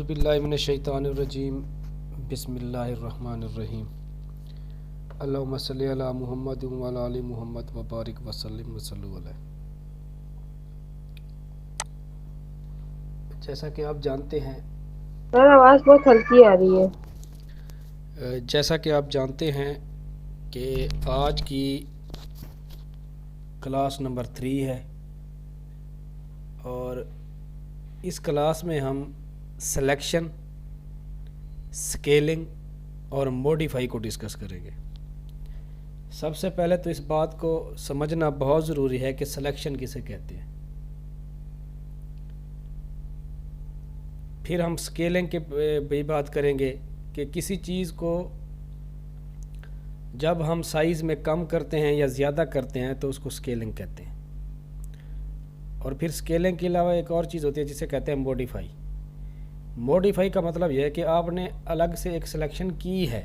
औज़ुबिल्लाहिमिनश्शैतानिर्रजीम बिस्मिल्लाहिर्रहमानिर्रहीम अल्लाहुम्मा सल्लि अला मुहम्मद व अला आलि मुहम्मद व बारिक व सल्लिम व सल्लु अलैहि। जैसा कि आप जानते हैं सर आवाज़ बहुत हल्की आ रही है। कि आज की क्लास नंबर 3 है और इस क्लास में हम सिलेक्शन, स्केलिंग और मॉडिफाई को डिस्कस करेंगे। सबसे पहले तो इस बात को समझना बहुत ज़रूरी है कि सिलेक्शन किसे कहते हैं। फिर हम स्केलिंग के भी बात करेंगे कि किसी चीज़ को जब हम साइज़ में कम करते हैं या ज़्यादा करते हैं तो उसको स्केलिंग कहते हैं। और फिर स्केलिंग के अलावा एक और चीज़ होती है जिसे कहते हैं मॉडिफाई। मॉडिफाई का मतलब यह है कि आपने अलग से एक सिलेक्शन की है,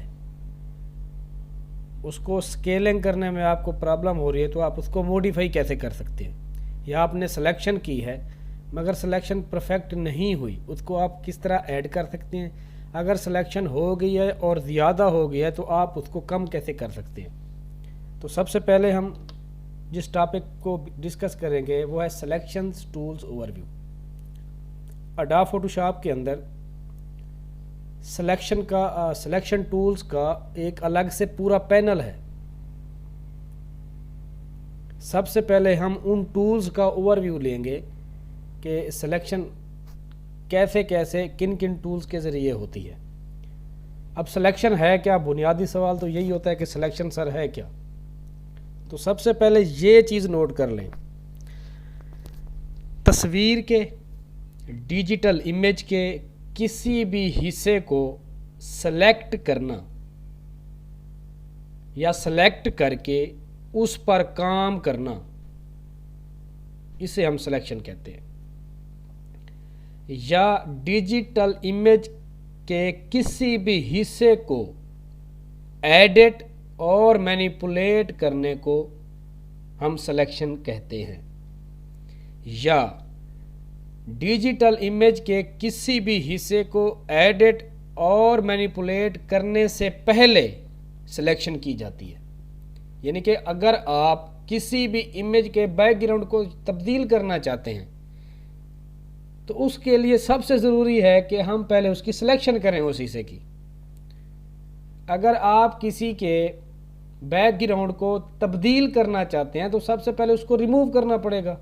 उसको स्केलिंग करने में आपको प्रॉब्लम हो रही है तो आप उसको मॉडिफाई कैसे कर सकते हैं। या आपने सिलेक्शन की है मगर सिलेक्शन परफेक्ट नहीं हुई, उसको आप किस तरह ऐड कर सकते हैं। अगर सिलेक्शन हो गई है और ज़्यादा हो गया है तो आप उसको कम कैसे कर सकते हैं। तो सबसे पहले हम जिस टॉपिक को डिस्कस करेंगे वो है selection tools overview. Adobe Photoshop के अंदर सिलेक्शन टूल्स का एक अलग से पूरा पैनल है। सबसे पहले हम उन टूल्स का ओवरव्यू लेंगे कि सिलेक्शन कैसे कैसे किन किन टूल्स के ज़रिए होती है। अब सिलेक्शन है क्या, बुनियादी सवाल तो यही होता है कि सिलेक्शन सर है क्या। तो सबसे पहले ये चीज़ नोट कर लें, तस्वीर के, डिजिटल इमेज के किसी भी हिस्से को सेलेक्ट करना या सेलेक्ट करके उस पर काम करना, इसे हम सिलेक्शन कहते हैं। या डिजिटल इमेज के किसी भी हिस्से को एडिट और मैनिपुलेट करने को हम सिलेक्शन कहते हैं। या डिजिटल इमेज के किसी भी हिस्से को एडिट और मैनिपुलेट करने से पहले सिलेक्शन की जाती है। यानी कि अगर आप किसी भी इमेज के बैकग्राउंड को तब्दील करना चाहते हैं तो उसके लिए सबसे ज़रूरी है कि हम पहले उसकी सिलेक्शन करें उस हिस्से की। अगर आप किसी के बैकग्राउंड को तब्दील करना चाहते हैं तो सबसे पहले उसको रिमूव करना पड़ेगा।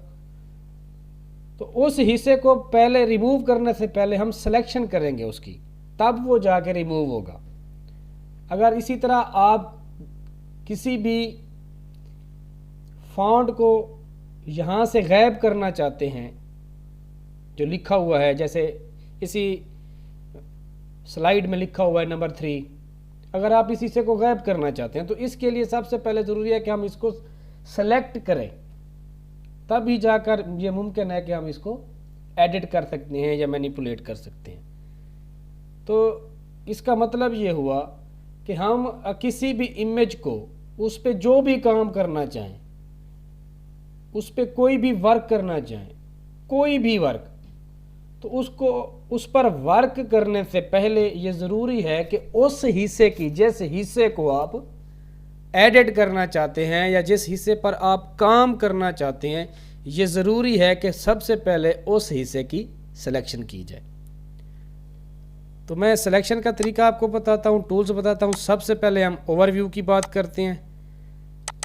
तो उस हिस्से को पहले रिमूव करने से पहले हम सिलेक्शन करेंगे उसकी, तब वो जाके रिमूव होगा। अगर इसी तरह आप किसी भी फॉन्ट को यहाँ से गायब करना चाहते हैं, जो लिखा हुआ है, जैसे इसी स्लाइड में लिखा हुआ है नंबर 3, अगर आप इस हिस्से को गायब करना चाहते हैं तो इसके लिए सबसे पहले ज़रूरी है कि हम इसको सेलेक्ट करें, तभी जाकर ये मुमकिन है कि हम इसको एडिट कर सकते हैं या मैनिपुलेट कर सकते हैं। तो इसका मतलब ये हुआ कि हम किसी भी इमेज को, उस पर जो भी काम करना चाहें, उस पर कोई भी वर्क करना चाहें, कोई भी वर्क, तो उसको उस पर वर्क करने से पहले ये ज़रूरी है कि उस हिस्से की, जिस हिस्से को आप एडिट करना चाहते हैं या जिस हिस्से पर आप काम करना चाहते हैं, ये ज़रूरी है कि सबसे पहले उस हिस्से की सिलेक्शन की जाए। तो मैं सिलेक्शन का तरीका आपको बताता हूँ, टूल्स बताता हूँ। सबसे पहले हम ओवरव्यू की बात करते हैं।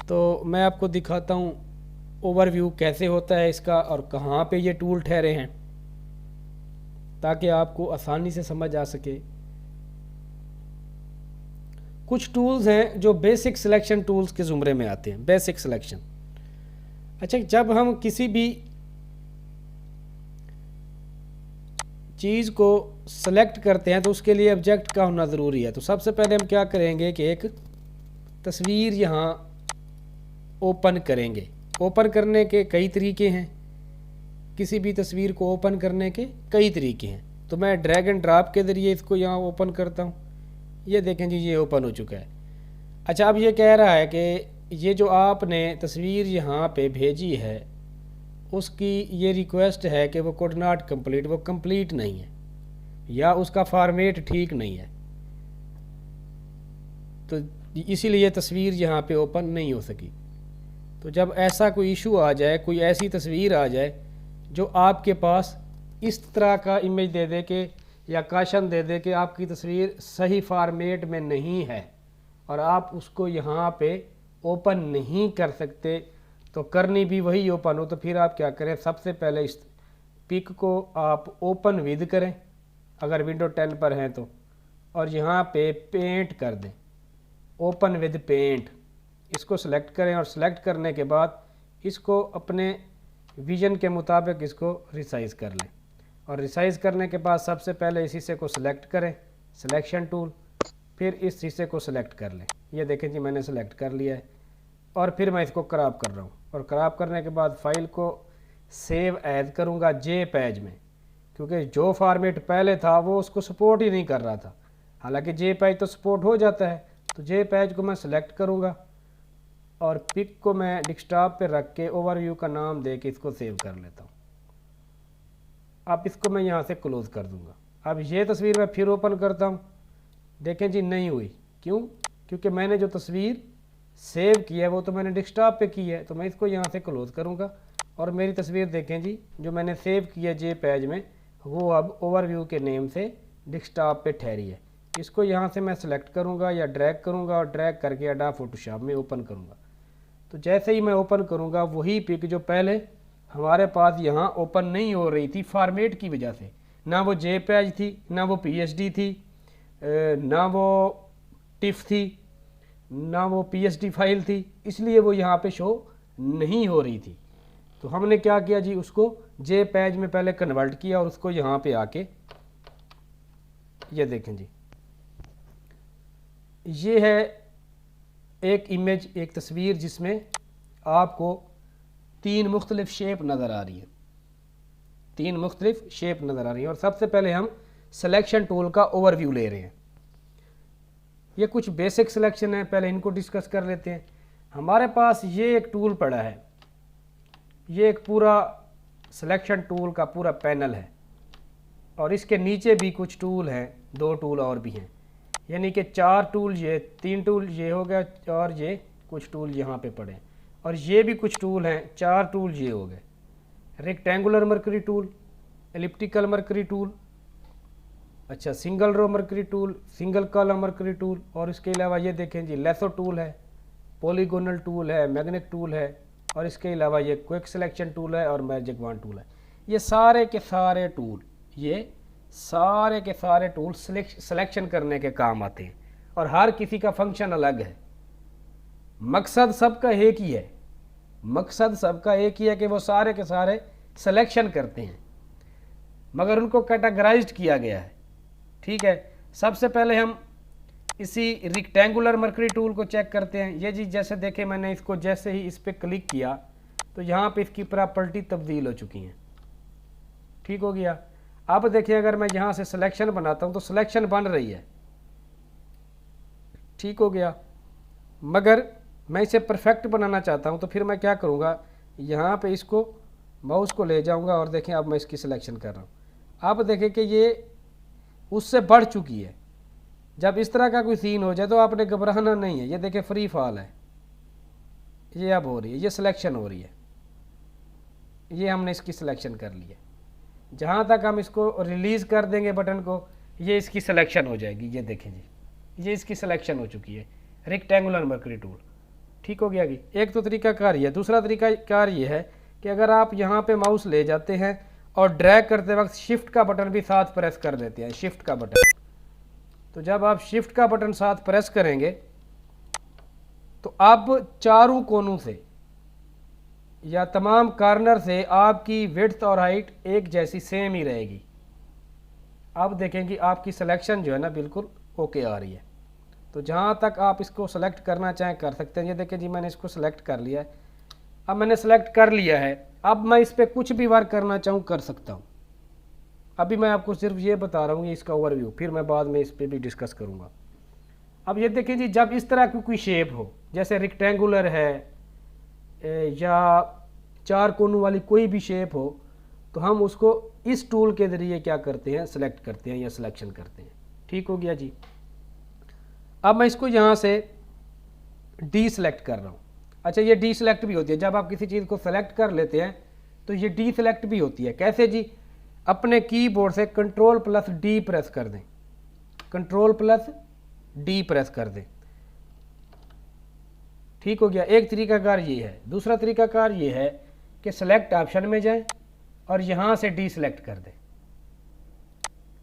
तो मैं आपको दिखाता हूँ ओवरव्यू कैसे होता है इसका और कहाँ पे ये टूल ठहरे हैं, ताकि आपको आसानी से समझ आ सके। कुछ टूल्स हैं जो बेसिक सिलेक्शन टूल्स के ज़ुमरे में आते हैं। बेसिक सिलेक्शन, अच्छा, जब हम किसी भी चीज़ को सेलेक्ट करते हैं तो उसके लिए ऑब्जेक्ट का होना ज़रूरी है। तो सबसे पहले हम क्या करेंगे कि एक तस्वीर यहाँ ओपन करेंगे। ओपन करने के कई तरीके हैं, किसी भी तस्वीर को ओपन करने के कई तरीके हैं। तो मैं ड्रैग एंड ड्रॉप के ज़रिए इसको यहाँ ओपन करता हूँ। ये देखें जी, ये ओपन हो चुका है। अच्छा, अब ये कह रहा है कि ये जो आपने तस्वीर यहाँ पे भेजी है उसकी ये रिक्वेस्ट है कि वो कोड नॉट कंप्लीट, वो कंप्लीट नहीं है। या उसका फॉर्मेट ठीक नहीं है, तो इसीलिए तस्वीर यहाँ पे ओपन नहीं हो सकी। तो जब ऐसा कोई इशू आ जाए, कोई ऐसी तस्वीर आ जाए जो आपके पास इस तरह का इमेज दे दे के या काशन दे दे कि आपकी तस्वीर सही फॉर्मेट में नहीं है और आप उसको यहाँ पे ओपन नहीं कर सकते, तो करनी भी वही ओपन हो, तो फिर आप क्या करें, सबसे पहले इस पिक को आप ओपन विद करें अगर विंडो 10 पर हैं तो, और यहाँ पे पेंट कर दें, ओपन विद पेंट, इसको सेलेक्ट करें और सेलेक्ट करने के बाद इसको अपने विजन के मुताबिक इसको रिसाइज़ कर लें। और रिसाइज़ करने के बाद सबसे पहले इस हिस्से को सिलेक्ट करें, सिलेक्शन टूल, फिर इस हिस्से को सिलेक्ट कर लें। ये देखें जी मैंने सेलेक्ट कर लिया है और फिर मैं इसको क्रॉप कर रहा हूँ, और क्रॉप करने के बाद फाइल को सेव एज करूँगा JPEG में, क्योंकि जो फॉर्मेट पहले था वो उसको सपोर्ट ही नहीं कर रहा था, हालांकि JPEG तो सपोर्ट हो जाता है। तो JPEG को मैं सेलेक्ट करूँगा और पिक को मैं डेस्कटॉप पे रख के ओवरव्यू का नाम दे के इसको सेव कर लेता हूँ। अब इसको मैं यहाँ से क्लोज़ कर दूँगा। अब ये तस्वीर मैं फिर ओपन करता हूँ, देखें जी नहीं हुई। क्यों? क्योंकि मैंने जो तस्वीर सेव की है वो तो मैंने डेस्कटॉप पे की है, तो मैं इसको यहाँ से क्लोज़ करूँगा और मेरी तस्वीर देखें जी जो मैंने सेव की है JPEG में, वो अब ओवरव्यू के नेम से डेस्कटॉप पे ठहरी है। इसको यहाँ से मैं सेलेक्ट करूँगा या ड्रैग करूँगा और ड्रैग करके एडोब फोटोशॉप में ओपन करूँगा। तो जैसे ही मैं ओपन करूँगा वही पिक जो पहले हमारे पास यहाँ ओपन नहीं हो रही थी फॉर्मेट की वजह से, ना वो JPEG थी, ना वो PSD थी, ना वो टिफ थी, ना वो PSD फाइल थी, इसलिए वो यहाँ पे शो नहीं हो रही थी। तो हमने क्या किया जी, उसको JPEG में पहले कन्वर्ट किया और उसको यहाँ पे आके ये देखें जी, ये है एक इमेज, एक तस्वीर जिसमें आपको 3 मुख्तलिफ शेप नज़र आ रही है, 3 मुख्तलिफ शेप नज़र आ रही है। और सबसे पहले हम सिलेक्शन टूल का ओवरव्यू ले रहे हैं। ये कुछ बेसिक सिलेक्शन है, पहले इनको डिस्कस कर लेते हैं। हमारे पास ये एक टूल पड़ा है, ये एक पूरा सिलेक्शन टूल का पूरा पैनल है और इसके नीचे भी कुछ टूल हैं, 2 टूल और भी हैं, यानी कि 4 टूल, ये 3 टूल ये हो गया और ये कुछ टूल यहाँ पे पड़े हैं, और ये भी कुछ टूल हैं, 4 टूल ये हो गए। Rectangular marquee tool, elliptical marquee tool, अच्छा single row marquee tool, single column marquee tool, और इसके अलावा ये देखें जी लेसो टूल है, पॉलीगोनल टूल है, मैग्नेट टूल है, और इसके अलावा ये क्विक सिलेक्शन टूल है और मैजिक वॉन्ड टूल है। ये सारे के सारे टूल, ये सारे के सारे टूल सिलेक्शन करने के काम आते हैं और हर किसी का फंक्शन अलग है। मकसद सबका एक ही है, मकसद सबका एक ही है कि वो सारे के सारे सिलेक्शन करते हैं, मगर उनको कैटेगराइज्ड किया गया है। ठीक है, सबसे पहले हम इसी रेक्टेंगुलर मर्करी टूल को चेक करते हैं। ये जी जैसे देखें, मैंने इसको जैसे ही इस पर क्लिक किया तो यहाँ पे इसकी प्रॉपर्टी तब्दील हो चुकी हैं। ठीक हो गया। अब देखिए अगर मैं यहाँ से सिलेक्शन बनाता हूँ तो सिलेक्शन बन रही है, ठीक हो गया। मगर मैं इसे परफेक्ट बनाना चाहता हूँ तो फिर मैं क्या करूँगा, यहाँ पे इसको माउस को ले जाऊँगा और देखें अब मैं इसकी सिलेक्शन कर रहा हूँ। अब देखें कि ये उससे बढ़ चुकी है। जब इस तरह का कोई सीन हो जाए तो आपने घबराना नहीं है। ये देखें फ्री फॉल है, ये अब हो रही है, ये सिलेक्शन हो रही है, ये हमने इसकी सिलेक्शन कर ली है। जहाँ तक हम इसको रिलीज़ कर देंगे बटन को, ये इसकी सिलेक्शन हो जाएगी। ये देखें जी, ये इसकी सिलेक्शन हो चुकी है, रेक्टेंगुलर मर्करी टूल। ठीक हो गया जी। एक तो तरीका कार ये, दूसरा तरीका कार ये है कि अगर आप यहाँ पे माउस ले जाते हैं और ड्रैग करते वक्त शिफ्ट का बटन भी साथ प्रेस कर देते हैं, शिफ्ट का बटन, तो जब आप शिफ्ट का बटन साथ प्रेस करेंगे तो अब चारों कोनों से या तमाम कॉर्नर से आपकी विड्थ और हाइट एक जैसी सेम ही रहेगी। अब देखें कि आपकी सिलेक्शन जो है ना बिल्कुल ओके आ रही है। तो जहाँ तक आप इसको सेलेक्ट करना चाहें कर सकते हैं। ये देखें जी मैंने इसको सेलेक्ट कर लिया है। अब मैंने सेलेक्ट कर लिया है, अब मैं इस पर कुछ भी वर्क करना चाहूँ कर सकता हूँ। अभी मैं आपको सिर्फ ये बता रहा हूँ, ये इसका ओवरव्यू, फिर मैं बाद में इस पर भी डिस्कस करूँगा। अब ये देखें जी, जब इस तरह की कोई शेप हो, जैसे रेक्टेंगुलर है या 4 कोनों वाली कोई भी शेप हो, तो हम उसको इस टूल के ज़रिए क्या करते हैं, सेलेक्ट करते हैं या सिलेक्शन करते हैं। ठीक हो गया जी। अब मैं इसको यहाँ से डी सेलेक्ट कर रहा हूँ। अच्छा, ये डी सेलेक्ट भी होती है जब आप किसी चीज़ को सेलेक्ट कर लेते हैं तो ये डी सेलेक्ट भी होती है। कैसे जी? अपने कीबोर्ड से Ctrl+D प्रेस कर दें, Ctrl+D प्रेस कर दें। ठीक हो गया। एक तरीकाकार ये है। दूसरा तरीकाकार ये है कि सेलेक्ट ऑप्शन में जाएं और यहाँ से डी सेलेक्ट कर दें,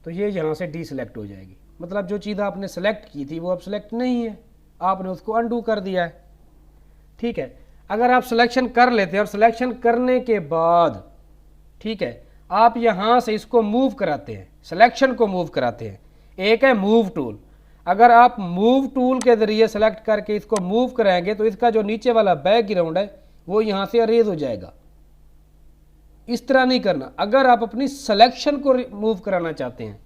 तो ये यहाँ से डी सेलेक्ट हो जाएगी। मतलब जो चीज़ आपने सेलेक्ट की थी वो अब सेलेक्ट नहीं है, आपने उसको अनडू कर दिया है। ठीक है। अगर आप सिलेक्शन कर लेते हैं और सिलेक्शन करने के बाद, ठीक है, आप यहाँ से इसको मूव कराते हैं, सिलेक्शन को मूव कराते हैं। एक है मूव टूल। अगर आप मूव टूल के ज़रिए सेलेक्ट करके इसको मूव कराएंगे तो इसका जो नीचे वाला बैकग्राउंड है वो यहाँ से अरेज हो जाएगा। इस तरह नहीं करना। अगर आप अपनी सिलेक्शन को मूव कराना चाहते हैं,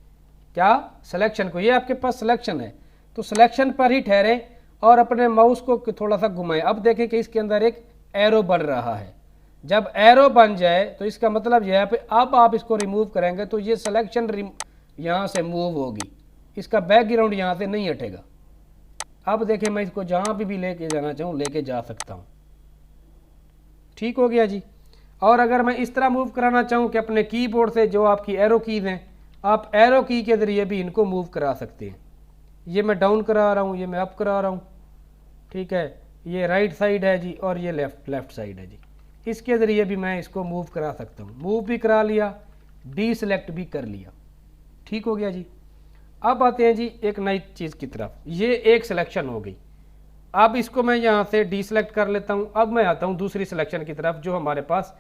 क्या सिलेक्शन को, ये आपके पास सिलेक्शन है तो सिलेक्शन पर ही ठहरे और अपने माउस को थोड़ा सा घुमाएं। अब देखें कि इसके अंदर एक एरो बन रहा है। जब एरो बन जाए तो इसका मतलब यह है कि अब आप इसको रिमूव करेंगे तो ये सिलेक्शन यहाँ से मूव होगी, इसका बैकग्राउंड यहाँ से नहीं हटेगा। अब देखें, मैं इसको जहाँ भी लेके जाना चाहूँ लेके जा सकता हूँ। ठीक हो गया जी। और अगर मैं इस तरह मूव कराना चाहूँ कि अपने कीबोर्ड से जो आपकी एरो कीज़ हैं, आप एरो की के ज़रिए भी इनको मूव करा सकते हैं। ये मैं डाउन करा रहा हूँ, ये मैं अप करा रहा हूँ। ठीक है, ये राइट साइड है जी और ये लेफ्ट साइड है जी। इसके ज़रिए भी मैं इसको मूव करा सकता हूँ। मूव भी करा लिया, डी सेलेक्ट भी कर लिया। ठीक हो गया जी। अब आते हैं जी एक नई चीज़ की तरफ। ये एक सिलेक्शन हो गई। अब इसको मैं यहाँ से डी सेलेक्ट कर लेता हूँ। अब मैं आता हूँ दूसरी सिलेक्शन की तरफ जो हमारे पास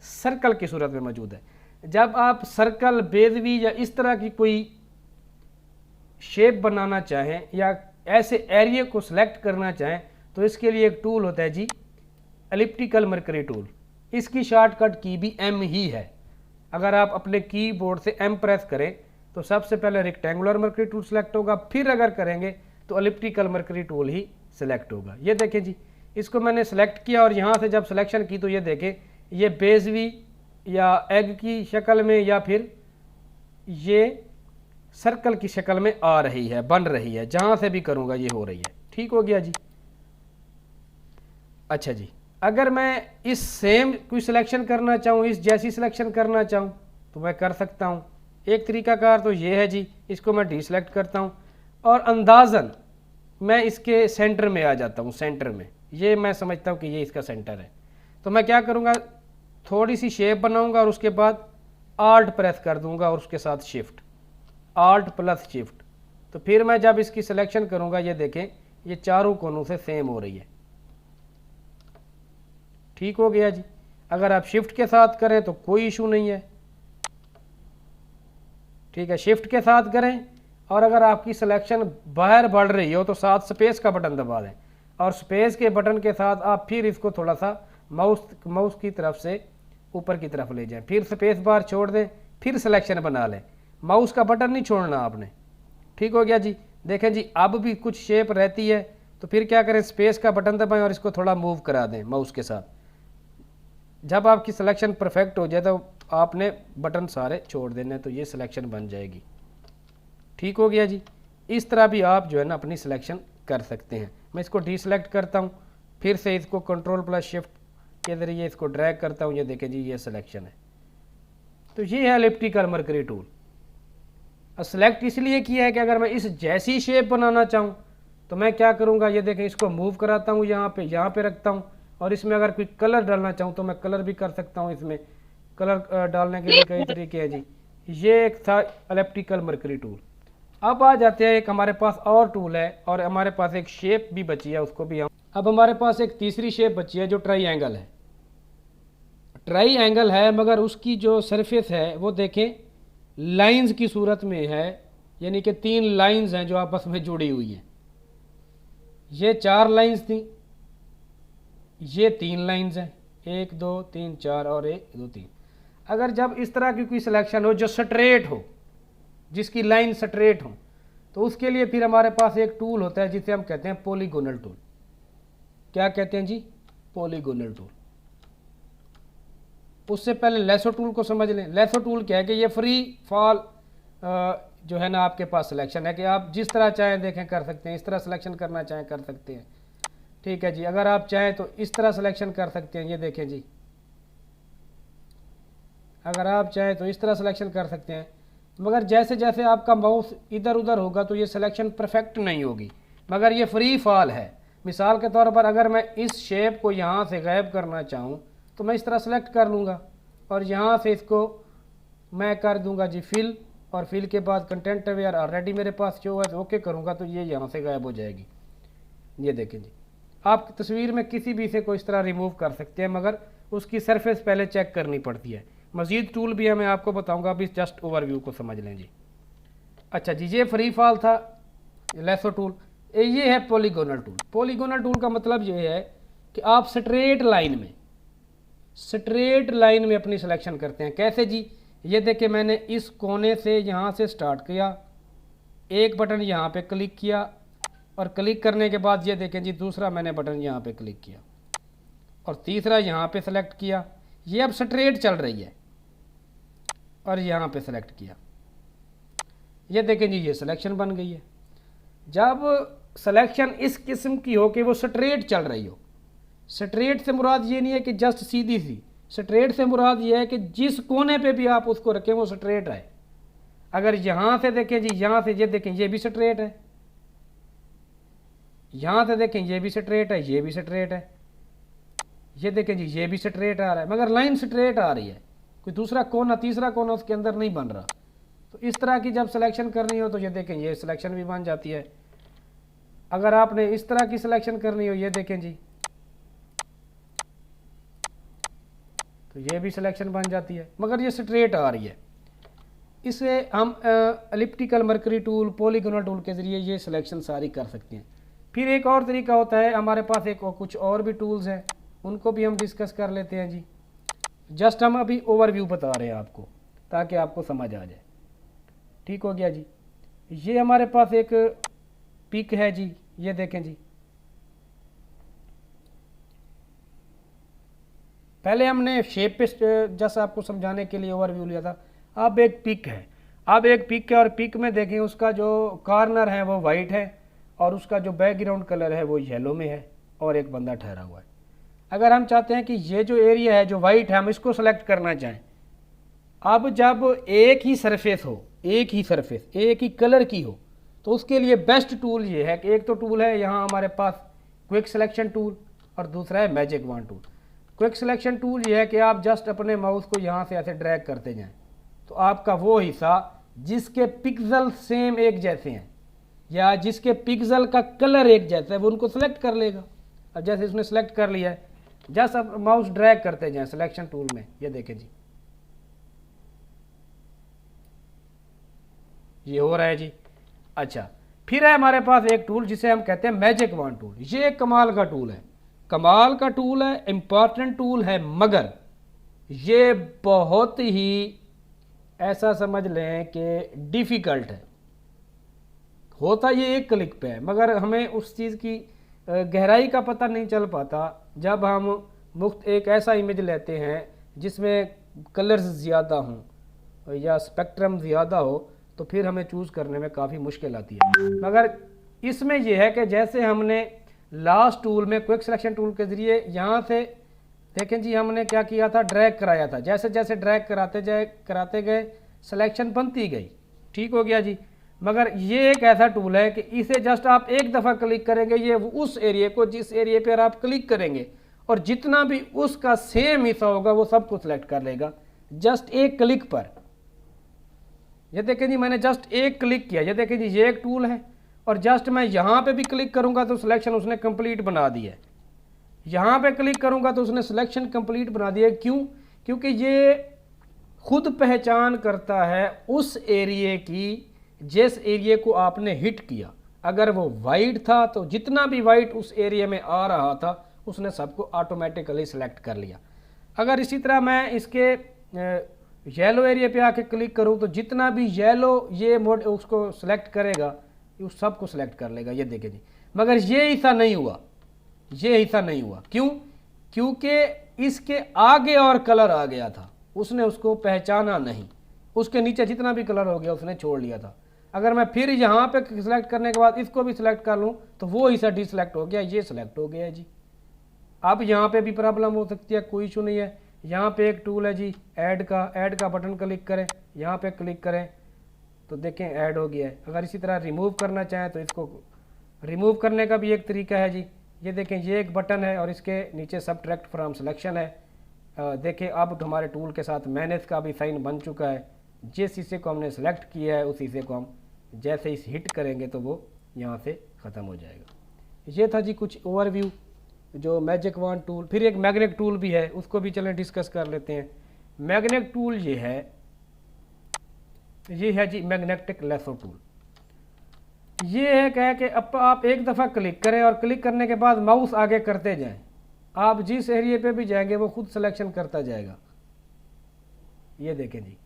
सर्कल की सूरत में मौजूद है। जब आप सर्कल, बेज़वी या इस तरह की कोई शेप बनाना चाहें या ऐसे एरिया को सिलेक्ट करना चाहें तो इसके लिए एक टूल होता है जी, एलिप्टिकल मर्करी टूल। इसकी शॉर्टकट की भी एम ही है। अगर आप अपने कीबोर्ड से एम प्रेस करें तो सबसे पहले रेक्टेंगुलर मर्करी टूल सेलेक्ट होगा, फिर अगर करेंगे तो एलिप्टिकल मर्करी टूल ही सिलेक्ट होगा। ये देखें जी, इसको मैंने सेलेक्ट किया और यहाँ से जब सिलेक्शन की तो ये देखें ये बेज़वी या एग की शक्ल में या फिर ये सर्कल की शक्ल में आ रही है, बन रही है। जहाँ से भी करूँगा ये हो रही है। ठीक हो गया जी। अच्छा जी, अगर मैं इस सेम कोई सिलेक्शन करना चाहूँ, इस जैसी सिलेक्शन करना चाहूँ तो मैं कर सकता हूँ। एक तरीकाकार तो ये है जी, इसको मैं डी सेलेक्ट करता हूँ और अंदाज़न मैं इसके सेंटर में आ जाता हूँ। सेंटर में ये मैं समझता हूँ कि ये इसका सेंटर है। तो मैं क्या करूँगा, थोड़ी सी शेप बनाऊँगा और उसके बाद आल्ट प्रेस कर दूँगा और उसके साथ शिफ्ट, Alt+Shift। तो फिर मैं जब इसकी सिलेक्शन करूँगा ये देखें ये चारों कोनों से सेम हो रही है। ठीक हो गया जी। अगर आप शिफ्ट के साथ करें तो कोई इशू नहीं है। ठीक है, शिफ्ट के साथ करें और अगर आपकी सिलेक्शन बाहर बढ़ रही हो तो साथ स्पेस का बटन दबा दें और स्पेस के बटन के साथ आप फिर इसको थोड़ा सा माउस की तरफ से ऊपर की तरफ ले जाएं, फिर स्पेस बार छोड़ दें, फिर सिलेक्शन बना लें। माउस का बटन नहीं छोड़ना आपने। ठीक हो गया जी। देखें जी, अब भी कुछ शेप रहती है तो फिर क्या करें, स्पेस का बटन दबाएं और इसको थोड़ा मूव करा दें माउस के साथ। जब आपकी सिलेक्शन परफेक्ट हो जाए तो आपने बटन सारे छोड़ देने, तो ये सिलेक्शन बन जाएगी। ठीक हो गया जी। इस तरह भी आप जो है ना अपनी सिलेक्शन कर सकते हैं। मैं इसको डी सेलेक्ट करता हूँ, फिर से इसको Ctrl+Shift के ज़रिए इसको ड्रैग करता हूँ। ये देखें जी, ये सिलेक्शन है। तो ये है एलिप्टिकल मर्करी टूल। सेलेक्ट इसलिए किया है कि अगर मैं इस जैसी शेप बनाना चाहूँ तो मैं क्या करूँगा, ये देखें इसको मूव कराता हूँ, यहाँ पे रखता हूँ और इसमें अगर कोई कलर डालना चाहूँ तो मैं कलर भी कर सकता हूँ। इसमें कलर डालने के लिए कई तरीके हैं जी। ये एक था एलिप्टिकल मर्करी टूल। अब आ जाते हैं, एक हमारे पास और टूल है और हमारे पास एक शेप भी बची है, उसको भी हम अब हमारे पास एक तीसरी शेप बची है जो ट्राईएंगल है। ट्राईएंगल है मगर उसकी जो सरफेस है वो देखें लाइंस की सूरत में है, यानी कि 3 लाइंस हैं जो आपस में जुड़ी हुई हैं। ये 4 लाइंस थी, ये 3 लाइंस हैं, 1 2 3 4 और 1 2 3। अगर जब इस तरह की कोई सिलेक्शन हो जो स्ट्रेट हो, जिसकी लाइन स्ट्रेट हो, तो उसके लिए फिर हमारे पास एक टूल होता है जिसे हम कहते हैं पॉलीगोनल टूल। क्या कहते हैं जी? Polygonal tool. उससे पहले लेसो टूल को समझ लें। लेसो टूल क्या है कि ये फ्री फॉल जो है ना आपके पास सिलेक्शन है कि आप जिस तरह चाहें देखें कर सकते हैं, इस तरह सिलेक्शन करना चाहें कर सकते हैं। ठीक है जी, अगर आप चाहें तो इस तरह सिलेक्शन कर सकते हैं, ये देखें जी, अगर आप चाहें तो इस तरह सिलेक्शन कर सकते हैं। मगर जैसे जैसे आपका माउस इधर उधर होगा तो ये सिलेक्शन परफेक्ट नहीं होगी, मगर ये फ्री फॉल है। मिसाल के तौर पर अगर मैं इस शेप को यहाँ से गायब करना चाहूँ तो मैं इस तरह सेलेक्ट कर लूँगा और यहाँ से इसको मैं कर दूँगा जी फिल, और फिल के बाद कंटेंट अवेयर ऑलरेडी मेरे पास जो है ओके करूँगा तो ये यहाँ से गायब हो जाएगी। ये देखें जी, आप तस्वीर में किसी भी से को इस तरह रिमूव कर सकते हैं, मगर उसकी सरफेस पहले चेक करनी पड़ती है। मज़ीद टूल भी है, मैं आपको बताऊंगा, अभी जस्ट ओवरव्यू को समझ लें जी। अच्छा जी, ये फ्री फॉल था लेसो टूल। ये है पॉलीगोनल टूल। पॉलीगोनल टूल का मतलब ये है कि आप स्ट्रेट लाइन में अपनी सिलेक्शन करते हैं। कैसे जी, ये देखिए मैंने इस कोने से यहाँ से स्टार्ट किया, एक बटन यहाँ पे क्लिक किया और क्लिक करने के बाद ये देखें जी दूसरा मैंने बटन यहाँ पे क्लिक किया और तीसरा यहाँ पे सेलेक्ट किया। ये अब स्ट्रेट चल रही है और यहाँ पे सेलेक्ट किया, ये देखें जी ये सिलेक्शन बन गई है। जब सिलेक्शन इस किस्म की हो कि वो स्ट्रेट चल रही हो, स्ट्रेट से मुराद ये नहीं है कि जस्ट सीधी सी, स्ट्रेट से मुराद ये है कि जिस कोने पे भी आप उसको रखें वो स्ट्रेट है। अगर यहाँ से देखें जी, यहाँ से ये देखें ये भी स्ट्रेट है, यहाँ से देखें ये भी स्ट्रेट है, ये भी स्ट्रेट है, ये देखें जी ये भी स्ट्रेट आ रहा है, मगर लाइन स्ट्रेट आ रही है, कोई दूसरा कोना तीसरा कोना उसके अंदर नहीं बन रहा। तो इस तरह की जब सिलेक्शन करनी हो तो ये देखें ये सिलेक्शन भी बन जाती है। अगर आपने इस तरह की सिलेक्शन करनी हो, ये देखें जी, तो ये भी सिलेक्शन बन जाती है, मगर ये स्ट्रेट आ रही है। इसे हम elliptical marquee tool, polygonal tool के ज़रिए ये सिलेक्शन सारी कर सकते हैं। फिर एक और तरीका होता है, हमारे पास एक और कुछ और भी टूल्स हैं, उनको भी हम डिस्कस कर लेते हैं जी। जस्ट हम अभी ओवरव्यू बता रहे हैं आपको ताकि आपको समझ आ जाए। ठीक हो गया जी। ये हमारे पास एक पिक है जी, ये देखें जी, पहले हमने शेप पे जैसा आपको समझाने के लिए ओवरव्यू लिया था। अब एक पिक है, और पिक में देखें उसका जो कॉर्नर है वो वाइट है और उसका जो बैकग्राउंड कलर है वो येलो में है और एक बंदा ठहरा हुआ है। अगर हम चाहते हैं कि ये जो एरिया है जो वाइट है हम इसको सेलेक्ट करना चाहें, अब जब एक ही सरफेस हो, एक ही कलर की हो, तो उसके लिए बेस्ट टूल ये है कि एक तो टूल है यहाँ हमारे पास क्विक सिलेक्शन टूल और दूसरा है magic wand tool. Quick selection tool ये है कि आप जस्ट अपने माउस को यहाँ से ऐसे ड्रैग करते जाएं तो आपका वो हिस्सा जिसके पिक्सल सेम एक जैसे हैं या जिसके पिक्सल का कलर एक जैसा है वो उनको सेलेक्ट कर लेगा। अब जैसे इसने सेलेक्ट कर लिया है, जस्ट आप माउस ड्रैग करते जाएं सिलेक्शन टूल में, ये देखें जी ये हो रहा है जी। अच्छा, फिर है हमारे पास एक टूल जिसे हम कहते हैं मैजिक वॉन्ड टूल। ये कमाल का टूल है, कमाल का टूल है, इंपॉर्टेंट टूल है, मगर ये बहुत ही ऐसा समझ लें कि डिफ़िकल्ट है। होता ये एक क्लिक पे है, मगर हमें उस चीज़ की गहराई का पता नहीं चल पाता जब हम मुफ्त एक ऐसा इमेज लेते हैं जिसमें कलर्स ज़्यादा हों या स्पेक्ट्रम ज़्यादा हो, तो फिर हमें चूज़ करने में काफ़ी मुश्किल आती है। मगर इसमें यह है कि जैसे हमने लास्ट टूल में क्विक सिलेक्शन टूल के ज़रिए यहाँ से देखें जी हमने क्या किया था, ड्रैग कराया था, जैसे जैसे ड्रैग कराते गए सिलेक्शन बनती गई। ठीक हो गया जी। मगर ये एक ऐसा टूल है कि इसे जस्ट आप एक दफ़ा क्लिक करेंगे, ये उस एरिया को जिस एरिया पर आप क्लिक करेंगे और जितना भी उसका सेम हिस्सा होगा वो सब कुछ सेलेक्ट कर लेगा जस्ट एक क्लिक पर। ये देखें जी मैंने जस्ट एक क्लिक किया, ये देखें जी ये एक टूल है और जस्ट मैं यहाँ पे भी क्लिक करूँगा तो सिलेक्शन उसने कंप्लीट बना दिया है। यहाँ पे क्लिक करूँगा तो उसने सिलेक्शन कंप्लीट बना दिया। क्यों? क्योंकि ये खुद पहचान करता है उस एरिए की जिस एरिए को आपने हिट किया। अगर वो वाइट था तो जितना भी वाइट उस एरिया में आ रहा था उसने सबको ऑटोमेटिकली सेलेक्ट कर लिया। अगर इसी तरह मैं इसके येलो एरिया पे आके क्लिक करूं तो जितना भी येलो ये मोड उसको सेलेक्ट करेगा उस सब को सेलेक्ट कर लेगा। ये देखें जी, मगर ये हिस्सा नहीं हुआ, ये हिस्सा नहीं हुआ। क्यों? क्योंकि इसके आगे और कलर आ गया था, उसने उसको पहचाना नहीं, उसके नीचे जितना भी कलर हो गया उसने छोड़ लिया था। अगर मैं फिर यहाँ पे सिलेक्ट करने के बाद इसको भी सिलेक्ट कर लूँ तो वो हिस्सा डिसलेक्ट हो गया, ये सिलेक्ट हो गया है जी। अब यहाँ पे भी प्रॉब्लम हो सकती है, कोई इशू नहीं है। यहाँ पे एक टूल है जी ऐड का बटन क्लिक करें, यहाँ पे क्लिक करें तो देखें ऐड हो गया है। अगर इसी तरह रिमूव करना चाहें तो इसको रिमूव करने का भी एक तरीका है जी। ये देखें, ये एक बटन है और इसके नीचे सब्ट्रैक्ट फ्रॉम सिलेक्शन है। देखें अब हमारे टूल के साथ मैनेज का भी साइन बन चुका है। जिस हिस्से को हमने सेलेक्ट किया है उस हिस्से को हम जैसे इस हिट करेंगे तो वो यहाँ से ख़त्म हो जाएगा। ये था जी कुछ ओवरव्यू जो मैजिक वॉन्ड टूल। फिर एक मैग्नेट टूल भी है, उसको भी चलें डिस्कस कर लेते हैं। मैग्नेट टूल ये है जी मैग्नेटिक लेसो टूल। ये है क्या कि अब आप एक दफ़ा क्लिक करें और क्लिक करने के बाद माउस आगे करते जाएं, आप जिस एरिया पे भी जाएंगे वो खुद सिलेक्शन करता जाएगा। ये देखें जी,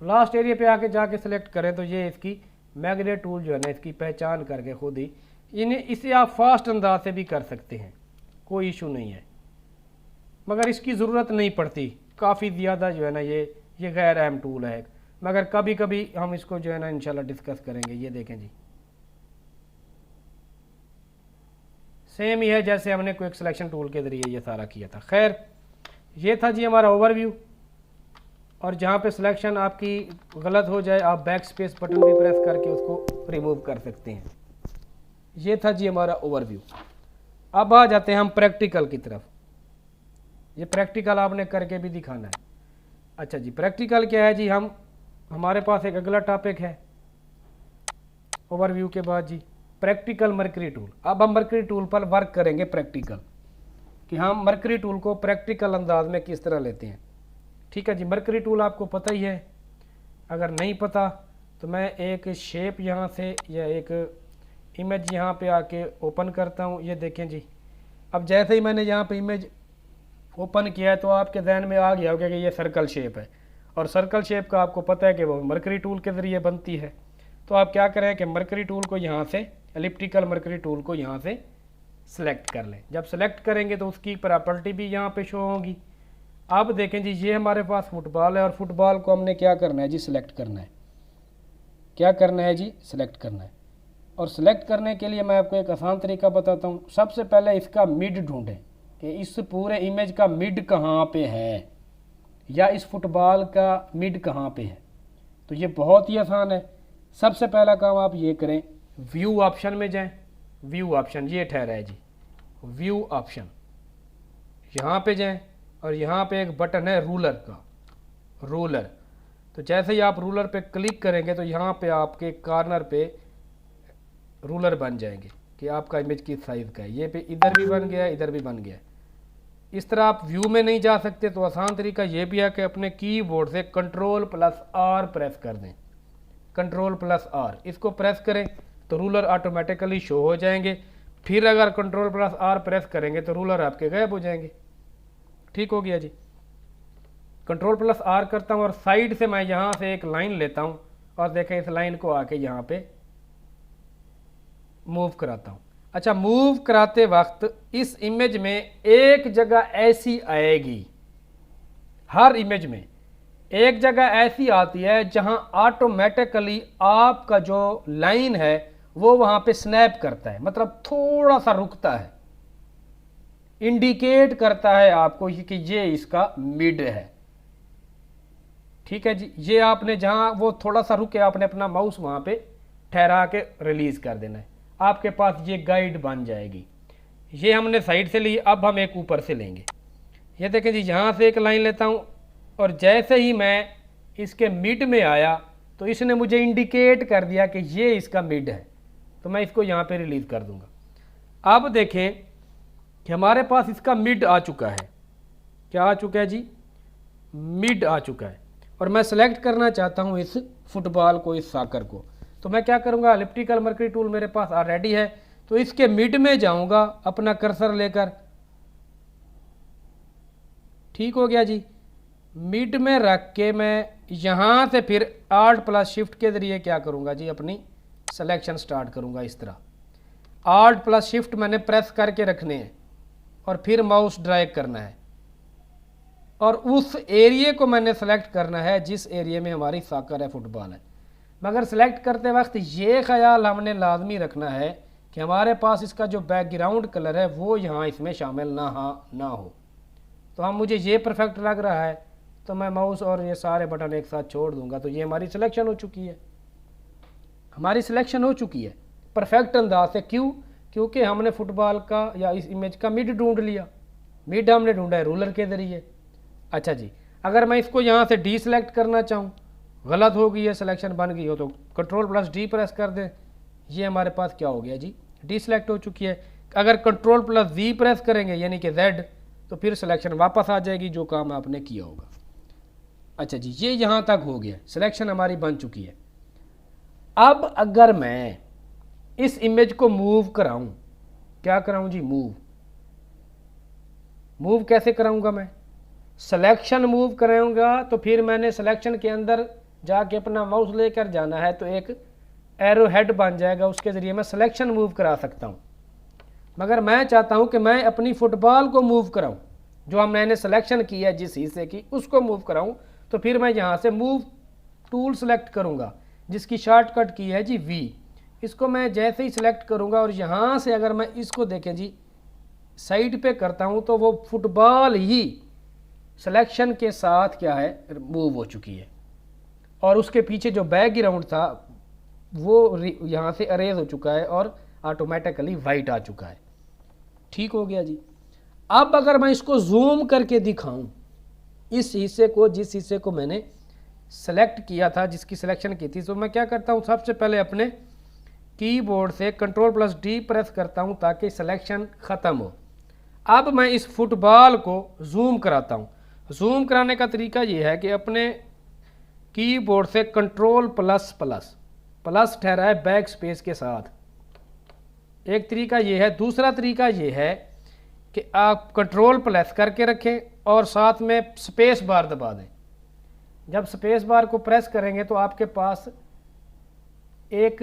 तो लास्ट एरिया पे आके जाके सिलेक्ट करें तो ये इसकी मैग्नेट टूल जो है ना इसकी पहचान करके खुद ही इसे आप फास्ट अंदाज से भी कर सकते हैं, कोई इशू नहीं है, मगर इसकी ज़रूरत नहीं पड़ती। काफ़ी ज़्यादा जो है ना ये गैर अहम टूल है, मगर कभी कभी हम इसको जो है ना इंशाल्लाह डिस्कस करेंगे। ये देखें जी, सेम ही है जैसे हमने क्विक सिलेक्शन टूल के ज़रिए ये सारा किया था। खैर, ये था जी हमारा ओवरव्यू। और जहाँ पे सिलेक्शन आपकी गलत हो जाए आप बैक स्पेस बटन भी प्रेस करके उसको रिमूव कर सकते हैं। ये था जी हमारा ओवरव्यू। अब आ जाते हैं हम प्रैक्टिकल की तरफ। ये प्रैक्टिकल आपने करके भी दिखाना है। अच्छा जी, प्रैक्टिकल क्या है जी, हमारे पास एक अगला टॉपिक है ओवरव्यू के बाद जी, प्रैक्टिकल मर्करी टूल। अब हम मर्करी टूल पर वर्क करेंगे प्रैक्टिकल, कि हम मर्करी टूल को प्रैक्टिकल अंदाज में किस तरह लेते हैं। ठीक है जी, मर्करी टूल आपको पता ही है, अगर नहीं पता तो मैं एक शेप यहाँ से या एक इमेज यहाँ पे आके ओपन करता हूँ। ये देखें जी, अब जैसे ही मैंने यहाँ पे इमेज ओपन किया है तो आपके जहन में आ गया होगा कि ये सर्कल शेप है, और सर्कल शेप का आपको पता है कि वो मर्करी टूल के ज़रिए बनती है। तो आप क्या करें कि मर्करी टूल को यहाँ से एलिप्टिकल मर्करी टूल को यहाँ से सिलेक्ट कर लें। जब सेलेक्ट करेंगे तो उसकी प्रॉपर्टी भी यहाँ पे शो होगी। अब देखें जी, ये हमारे पास फुटबॉल है और फुटबॉल को हमने क्या करना है जी, सिलेक्ट करना है। क्या करना है जी, सिलेक्ट करना है। और सिलेक्ट करने के लिए मैं आपको एक आसान तरीका बताता हूँ। सबसे पहले इसका मिड ढूंढें कि इस पूरे इमेज का मिड कहाँ पे है, या इस फुटबॉल का मिड कहाँ पे है। तो ये बहुत ही आसान है। सबसे पहला काम आप ये करें, व्यू ऑप्शन में जाएं। व्यू ऑप्शन ये ठहरा है जी, व्यू ऑप्शन, यहाँ पे जाएं और यहाँ पे एक बटन है रूलर का, रूलर। तो जैसे ही आप रूलर पे क्लिक करेंगे तो यहाँ पे आपके कॉर्नर पे रूलर बन जाएंगे कि आपका इमेज किस साइज़ का है। ये पे इधर भी बन गया, इधर भी बन गया। इस तरह आप व्यू में नहीं जा सकते तो आसान तरीका ये भी है कि अपने कीबोर्ड से Ctrl+R प्रेस कर दें। Ctrl+R इसको प्रेस करें तो रूलर ऑटोमेटिकली शो हो जाएंगे। फिर अगर Ctrl+R प्रेस करेंगे तो रूलर आपके गायब हो जाएंगे। ठीक हो गया जी। Ctrl+R करता हूँ और साइड से मैं यहाँ से एक लाइन लेता हूँ और देखें इस लाइन को आके यहाँ पे मूव कराता हूँ। अच्छा, मूव कराते वक्त इस इमेज में एक जगह ऐसी आएगी, हर इमेज में एक जगह ऐसी आती है जहां ऑटोमेटिकली आपका जो लाइन है वो वहां पे स्नैप करता है, मतलब थोड़ा सा रुकता है, इंडिकेट करता है आपको कि ये इसका मिड है। ठीक है जी, ये आपने जहां वो थोड़ा सा रुके आपने अपना माउस वहां पे ठहरा के रिलीज कर देना है, आपके पास ये गाइड बन जाएगी। ये हमने साइड से ली, अब हम एक ऊपर से लेंगे। ये देखें जी, यहाँ से एक लाइन लेता हूँ और जैसे ही मैं इसके मिड में आया तो इसने मुझे इंडिकेट कर दिया कि ये इसका मिड है, तो मैं इसको यहाँ पे रिलीज कर दूंगा। अब देखें कि हमारे पास इसका मिड आ चुका है। क्या आ चुका है जी, मिड आ चुका है। और मैं सेलेक्ट करना चाहता हूँ इस फुटबॉल को, इस सॉकर को। तो मैं क्या करूँगा, एलिप्टिकल मर्करी टूल मेरे पास ऑलरेडी है, तो इसके मिड में जाऊँगा अपना कर्सर लेकर। ठीक हो गया जी, मिड में रख के मैं यहाँ से फिर Alt+Shift के ज़रिए क्या करूँगा जी, अपनी सिलेक्शन स्टार्ट करूँगा। इस तरह Alt+Shift मैंने प्रेस करके रखने हैं और फिर माउस ड्रैग करना है और उस एरिया को मैंने सेलेक्ट करना है जिस एरिया में हमारी सॉकर है, फुटबॉल है। मगर सेलेक्ट करते वक्त ये ख्याल हमने लाजमी रखना है कि हमारे पास इसका जो बैकग्राउंड कलर है वो यहाँ इसमें शामिल ना हो। तो हम मुझे ये परफेक्ट लग रहा है तो मैं माउस और ये सारे बटन एक साथ छोड़ दूंगा, तो ये हमारी सिलेक्शन हो चुकी है। हमारी सिलेक्शन हो चुकी है परफेक्ट अंदाज से। क्यों? क्योंकि हमने फुटबॉल का या इस इमेज का मिड ढूंढ लिया। मिड हमने ढूंढा है रूलर के ज़रिए। अच्छा जी, अगर मैं इसको यहाँ से डी सेलेक्ट करना चाहूँ, गलत हो गई है, सिलेक्शन बन गई हो, तो कंट्रोल+D प्रेस कर दें। ये हमारे पास क्या हो गया जी, डी सेलेक्ट हो चुकी है। अगर कंट्रोल+V प्रेस करेंगे यानी कि Z, तो फिर सिलेक्शन वापस आ जाएगी जो काम आपने किया होगा। अच्छा जी, ये यहाँ तक हो गया, सिलेक्शन हमारी बन चुकी है। अब अगर मैं इस इमेज को मूव कराऊं, क्या कराऊं जी, मूव कैसे कराऊंगा मैं? सिलेक्शन मूव कराऊंगा तो फिर मैंने सिलेक्शन के अंदर जाके अपना माउस लेकर जाना है, तो एक एरो हेड बन जाएगा, उसके ज़रिए मैं सिलेक्शन मूव करा सकता हूं। मगर मैं चाहता हूं कि मैं अपनी फुटबॉल को मूव कराऊं, जो मैंने सिलेक्शन की है जिस हिस्से की, उसको मूव कराऊं, तो फिर मैं यहाँ से मूव टूल सेलेक्ट करूँगा जिसकी शॉर्टकट की है जी V। इसको मैं जैसे ही सिलेक्ट करूँगा और यहाँ से अगर मैं इसको देखें जी साइड पे करता हूँ, तो वो फुटबॉल ही सिलेक्शन के साथ क्या है, मूव हो चुकी है। और उसके पीछे जो बैकग्राउंड था वो यहाँ से अरेज हो चुका है और ऑटोमेटिकली वाइट आ चुका है। ठीक हो गया जी। अब अगर मैं इसको जूम करके दिखाऊं, इस हिस्से को, जिस हिस्से को मैंने सेलेक्ट किया था, जिसकी सिलेक्शन की थी, तो मैं क्या करता हूं, सबसे पहले अपने कीबोर्ड से कंट्रोल+D प्रेस करता हूं ताकि सिलेक्शन ख़त्म हो। अब मैं इस फुटबॉल को जूम कराता हूं। जूम कराने का तरीका ये है कि अपने कीबोर्ड से प्लस ठहरा है बैक स्पेस के साथ, एक तरीका ये है। दूसरा तरीका ये है कि आप कंट्रोल प्लस करके रखें और साथ में स्पेस बार दबा दें। जब स्पेस बार को प्रेस करेंगे तो आपके पास एक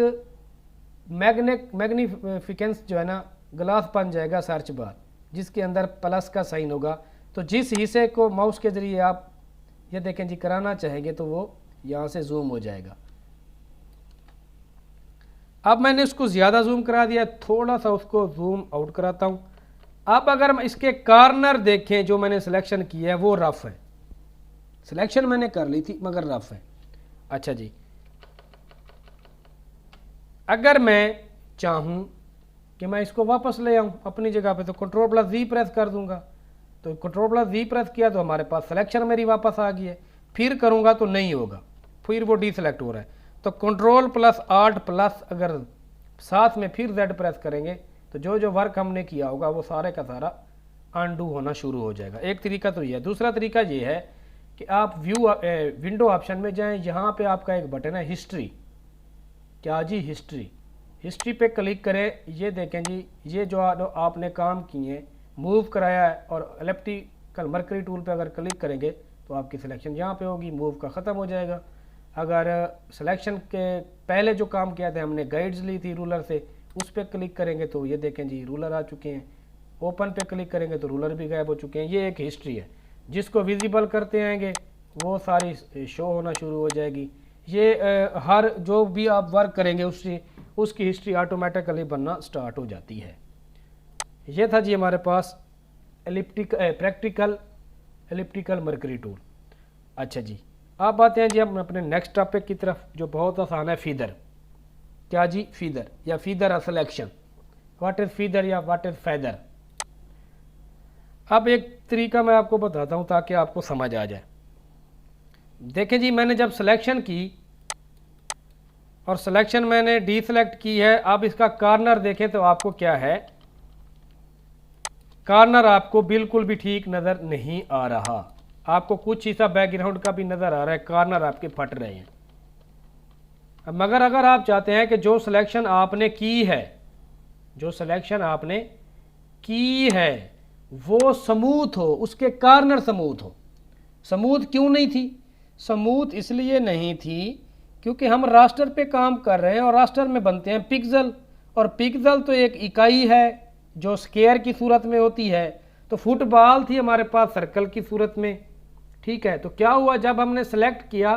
मैग्निफिकेंस जो है ना, ग्लास बन जाएगा सर्च बार, जिसके अंदर प्लस का साइन होगा। तो जिस हिस्से को माउस के ज़रिए आप ये देखें जी कराना चाहेंगे तो वो यहाँ से जूम हो जाएगा। अब मैंने उसको ज़्यादा जूम करा दिया, थोड़ा सा उसको जूम आउट कराता हूँ। अब अगर हम इसके कॉर्नर देखें, जो मैंने सिलेक्शन किया है वो रफ है, सिलेक्शन मैंने कर ली थी मगर रफ है। अच्छा जी, अगर मैं चाहूँ कि मैं इसको वापस ले आऊँ अपनी जगह पे, तो कंट्रोल+V प्रेस कर दूंगा। तो कंट्रोल+V प्रेस किया तो हमारे पास सिलेक्शन मेरी वापस आ गई है। फिर करूँगा तो नहीं होगा, फिर वो डी सेलेक्ट हो रहा है। तो कंट्रोल+Alt+ अगर साथ में फिर Z प्रेस करेंगे तो जो जो वर्क हमने किया होगा वो सारे का सारा अनडू होना शुरू हो जाएगा। एक तरीका तो ये है। दूसरा तरीका ये है कि आप विंडो ऑप्शन में जाएं, यहाँ पे आपका एक बटन है हिस्ट्री। क्या जी, हिस्ट्री पे क्लिक करें। ये देखें जी, ये जो आपने काम किए, मूव कराया है, और इलेप्टिकल मर्करी टूल पे अगर क्लिक करेंगे तो आपकी सिलेक्शन यहाँ पे होगी, मूव का ख़त्म हो जाएगा। अगर सिलेक्शन के पहले जो काम किया था हमने, गाइड्स ली थी रूलर से, उस पर क्लिक करेंगे तो ये देखें जी रूलर आ चुके हैं। ओपन पे क्लिक करेंगे तो रूलर भी गायब हो चुके हैं। ये एक हिस्ट्री है, जिसको विजिबल करते आएंगे वो सारी शो होना शुरू हो जाएगी। ये हर जो भी आप वर्क करेंगे उसकी हिस्ट्री ऑटोमेटिकली बनना स्टार्ट हो जाती है। ये था जी हमारे पास प्रैक्टिकल एलिप्टिकल मर्करी टूल। अच्छा जी, अब आते हैं जी हम अपने नेक्स्ट टॉपिक की तरफ, जो बहुत आसान है, फीदर। क्या जी, फीदर या feather selection. What is feather या व्हाट इज फैदर। अब एक तरीका मैं आपको बताता हूं ताकि आपको समझ आ जाए। देखें जी, मैंने जब सिलेक्शन की और सिलेक्शन मैंने डी सेलेक्ट की है, अब इसका कॉर्नर देखें तो आपको क्या है, कॉर्नर आपको बिल्कुल भी ठीक नज़र नहीं आ रहा। आपको कुछ हिस्सा बैकग्राउंड का भी नज़र आ रहा है, कॉर्नर आपके फट रहे हैं। मगर अगर आप चाहते हैं कि जो सिलेक्शन आपने की है, जो सिलेक्शन आपने की है वो स्मूथ हो, उसके कॉर्नर स्मूथ हो। स्मूथ क्यों नहीं थी? स्मूथ इसलिए नहीं थी क्योंकि हम रास्टर पे काम कर रहे हैं और रास्टर में बनते हैं पिक्सल, और पिक्सल तो एक इकाई है जो स्क्वायर की सूरत में होती है। तो फुटबॉल थी हमारे पास सर्कल की सूरत में, ठीक है। तो क्या हुआ, जब हमने सेलेक्ट किया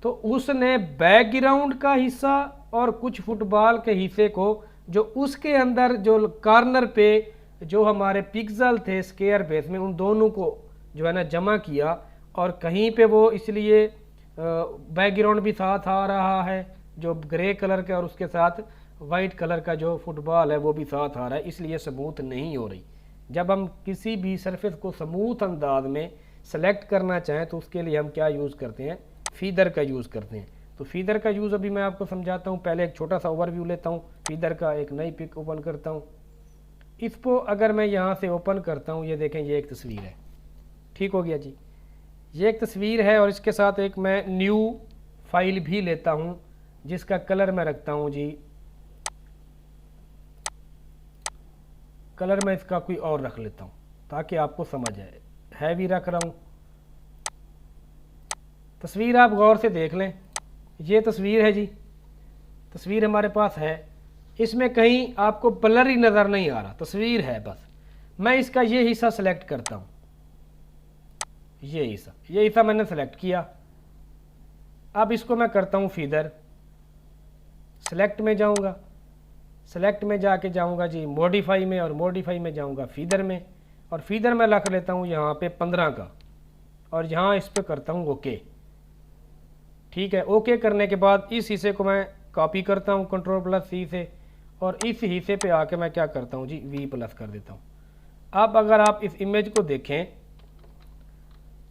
तो उसने बैकग्राउंड का हिस्सा और कुछ फुटबॉल के हिस्से को जो उसके अंदर जो कॉर्नर पे जो हमारे पिक्सल थे स्क्वायर बेस में, उन दोनों को जो है ना जमा किया, और कहीं पे वो इसलिए बैकग्राउंड भी साथ आ रहा है जो ग्रे कलर का, और उसके साथ वाइट कलर का जो फुटबॉल है वो भी साथ आ रहा है, इसलिए स्मूथ नहीं हो रही। जब हम किसी भी सरफेस को स्मूथ अंदाज में सेलेक्ट करना चाहें तो उसके लिए हम क्या यूज़ करते हैं, फीदर का यूज़ करते हैं। तो फीदर का यूज़ अभी मैं आपको समझाता हूँ। पहले एक छोटा सा ओवरव्यू लेता हूँ फीदर का। एक नई पिक ओपन करता हूँ। इसको अगर मैं यहाँ से ओपन करता हूँ, ये देखें ये एक तस्वीर है, ठीक हो गया जी। ये एक तस्वीर है और इसके साथ एक मैं न्यू फाइल भी लेता हूँ जिसका कलर मैं रखता हूँ जी, कलर मैं इसका कोई और रख लेता हूँ ताकि आपको समझ आए। हैवी रख रहा हूँ। तस्वीर आप गौर से देख लें, ये तस्वीर है जी, तस्वीर हमारे पास है। इसमें कहीं आपको ब्लरी नज़र नहीं आ रहा, तस्वीर है बस। मैं इसका ये हिस्सा सेलेक्ट करता हूँ, ये हिस्सा मैंने सेलेक्ट किया। अब इसको मैं करता हूँ फीदर, सेलेक्ट में जाऊँगा, सेलेक्ट में जाके जाऊँगा जी मॉडिफाई में, और मॉडिफाई में जाऊँगा फीदर में, और फीदर में रख लेता हूँ यहाँ पे 15 का, और यहाँ इस पर करता हूँ ओके, ठीक है। ओके करने के बाद इस हिस्से को मैं कॉपी करता हूँ Ctrl+C से, और इस हिस्से पे आके मैं क्या करता हूँ जी V+ कर देता हूँ। अब अगर आप इस इमेज को देखें,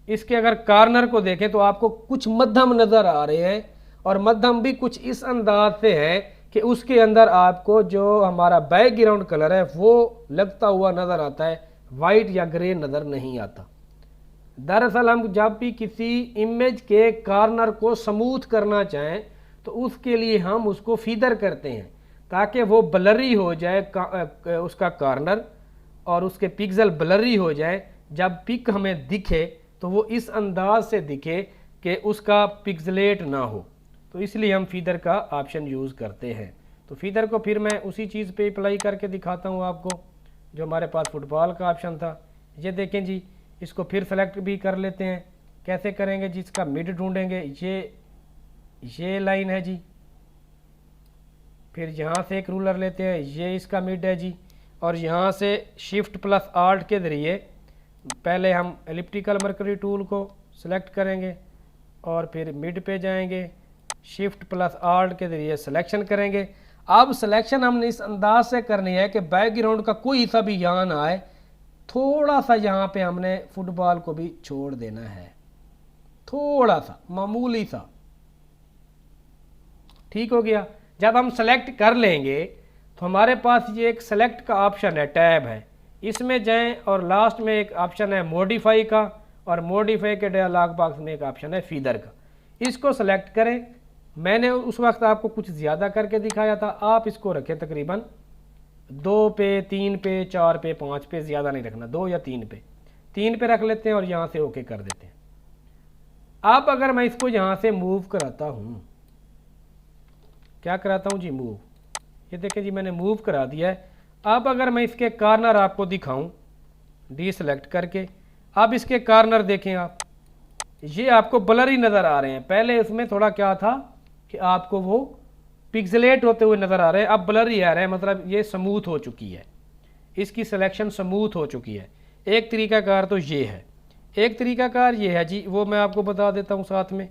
इसके अगर कॉर्नर को देखें तो आपको कुछ मध्यम नज़र आ रहे हैं, और मध्यम भी कुछ इस अंदाज से है कि उसके अंदर आपको जो हमारा बैकग्राउंड कलर है वो लगता हुआ नज़र आता है, वाइट या ग्रे नज़र नहीं आता। दरअसल हम जब भी किसी इमेज के कॉर्नर को स्मूथ करना चाहें तो उसके लिए हम उसको फीदर करते हैं ताकि वो ब्लरी हो जाए उसका कॉर्नर, और उसके पिक्सल ब्लरी हो जाए। जब पिक हमें दिखे तो वो इस अंदाज से दिखे कि उसका पिक्सलेट ना हो, तो इसलिए हम फीदर का ऑप्शन यूज़ करते हैं। तो फीदर को फिर मैं उसी चीज़ पे अप्लाई करके दिखाता हूँ आपको, जो हमारे पास फुटबॉल का ऑप्शन था। ये देखें जी, इसको फिर सेलेक्ट भी कर लेते हैं। कैसे करेंगे जी, इसका मिड ढूंढेंगे, ये लाइन है जी, फिर यहाँ से एक रूलर लेते हैं, ये इसका मिड है जी, और यहाँ से Shift+Alt के ज़रिए पहले हम एलिप्टिकल मर्करी टूल को सिलेक्ट करेंगे और फिर मिड पे जाएंगे, Shift+Alt के ज़रिए सिलेक्शन करेंगे। अब सिलेक्शन हमने इस अंदाज से करनी है कि बैकग्राउंड का कोई हिस्सा भी यहाँ ना आए, थोड़ा सा यहाँ पे हमने फुटबॉल को भी छोड़ देना है, थोड़ा सा मामूली सा, ठीक हो गया। जब हम सेलेक्ट कर लेंगे तो हमारे पास ये एक सेलेक्ट का ऑप्शन है, टैब है, इसमें जाएं और लास्ट में एक ऑप्शन है मॉडिफाई का, और मॉडिफाई के डायलॉग बॉक्स में एक ऑप्शन है फीदर का। इसको सेलेक्ट करें। मैंने उस वक्त आपको कुछ ज़्यादा करके दिखाया था, आप इसको रखें तकरीबन 2 पे, 3 पे, 4 पे, 5 पे, ज़्यादा नहीं रखना, 2 या 3 पे, 3 पे रख लेते हैं और यहाँ से ओके कर देते हैं। अब अगर मैं इसको यहाँ से मूव कराता हूँ, क्या कराता हूँ जी, मूव, ये देखें जी मैंने मूव करा दिया है। अब अगर मैं इसके कॉर्नर आपको दिखाऊं डी सेलेक्ट करके, अब इसके कॉर्नर देखें आप, ये आपको ब्लरी नज़र आ रहे हैं। पहले इसमें थोड़ा क्या था कि आपको वो पिक्सलेट होते हुए नज़र आ रहे हैं, अब ब्लरी आ रहे हैं, मतलब ये स्मूथ हो चुकी है, इसकी सिलेक्शन स्मूथ हो चुकी है। एक तरीकाकार तो ये है, एक तरीकाकार ये है जी, वो मैं आपको बता देता हूँ साथ में।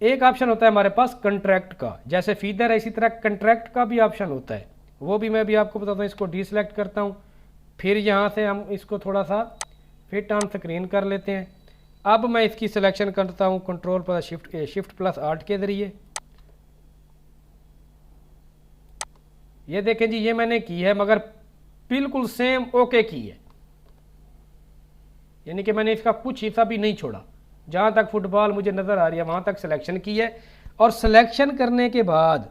एक ऑप्शन होता है हमारे पास कंट्रैक्ट का, जैसे फीदर है इसी तरह कंट्रैक्ट का भी ऑप्शन होता है, वो भी मैं भी आपको बताता हूँ। इसको डीसेलेक्ट करता हूँ, फिर यहाँ से हम इसको थोड़ा सा फिट ऑन स्क्रीन कर लेते हैं। अब मैं इसकी सिलेक्शन करता हूँ Shift+Alt के ज़रिए। ये देखें जी, ये मैंने की है मगर बिल्कुल सेम ओके की है, यानी कि मैंने इसका कुछ हिस्सा भी नहीं छोड़ा, जहाँ तक फुटबॉल मुझे नज़र आ रही है वहाँ तक सिलेक्शन की है। और सिलेक्शन करने के बाद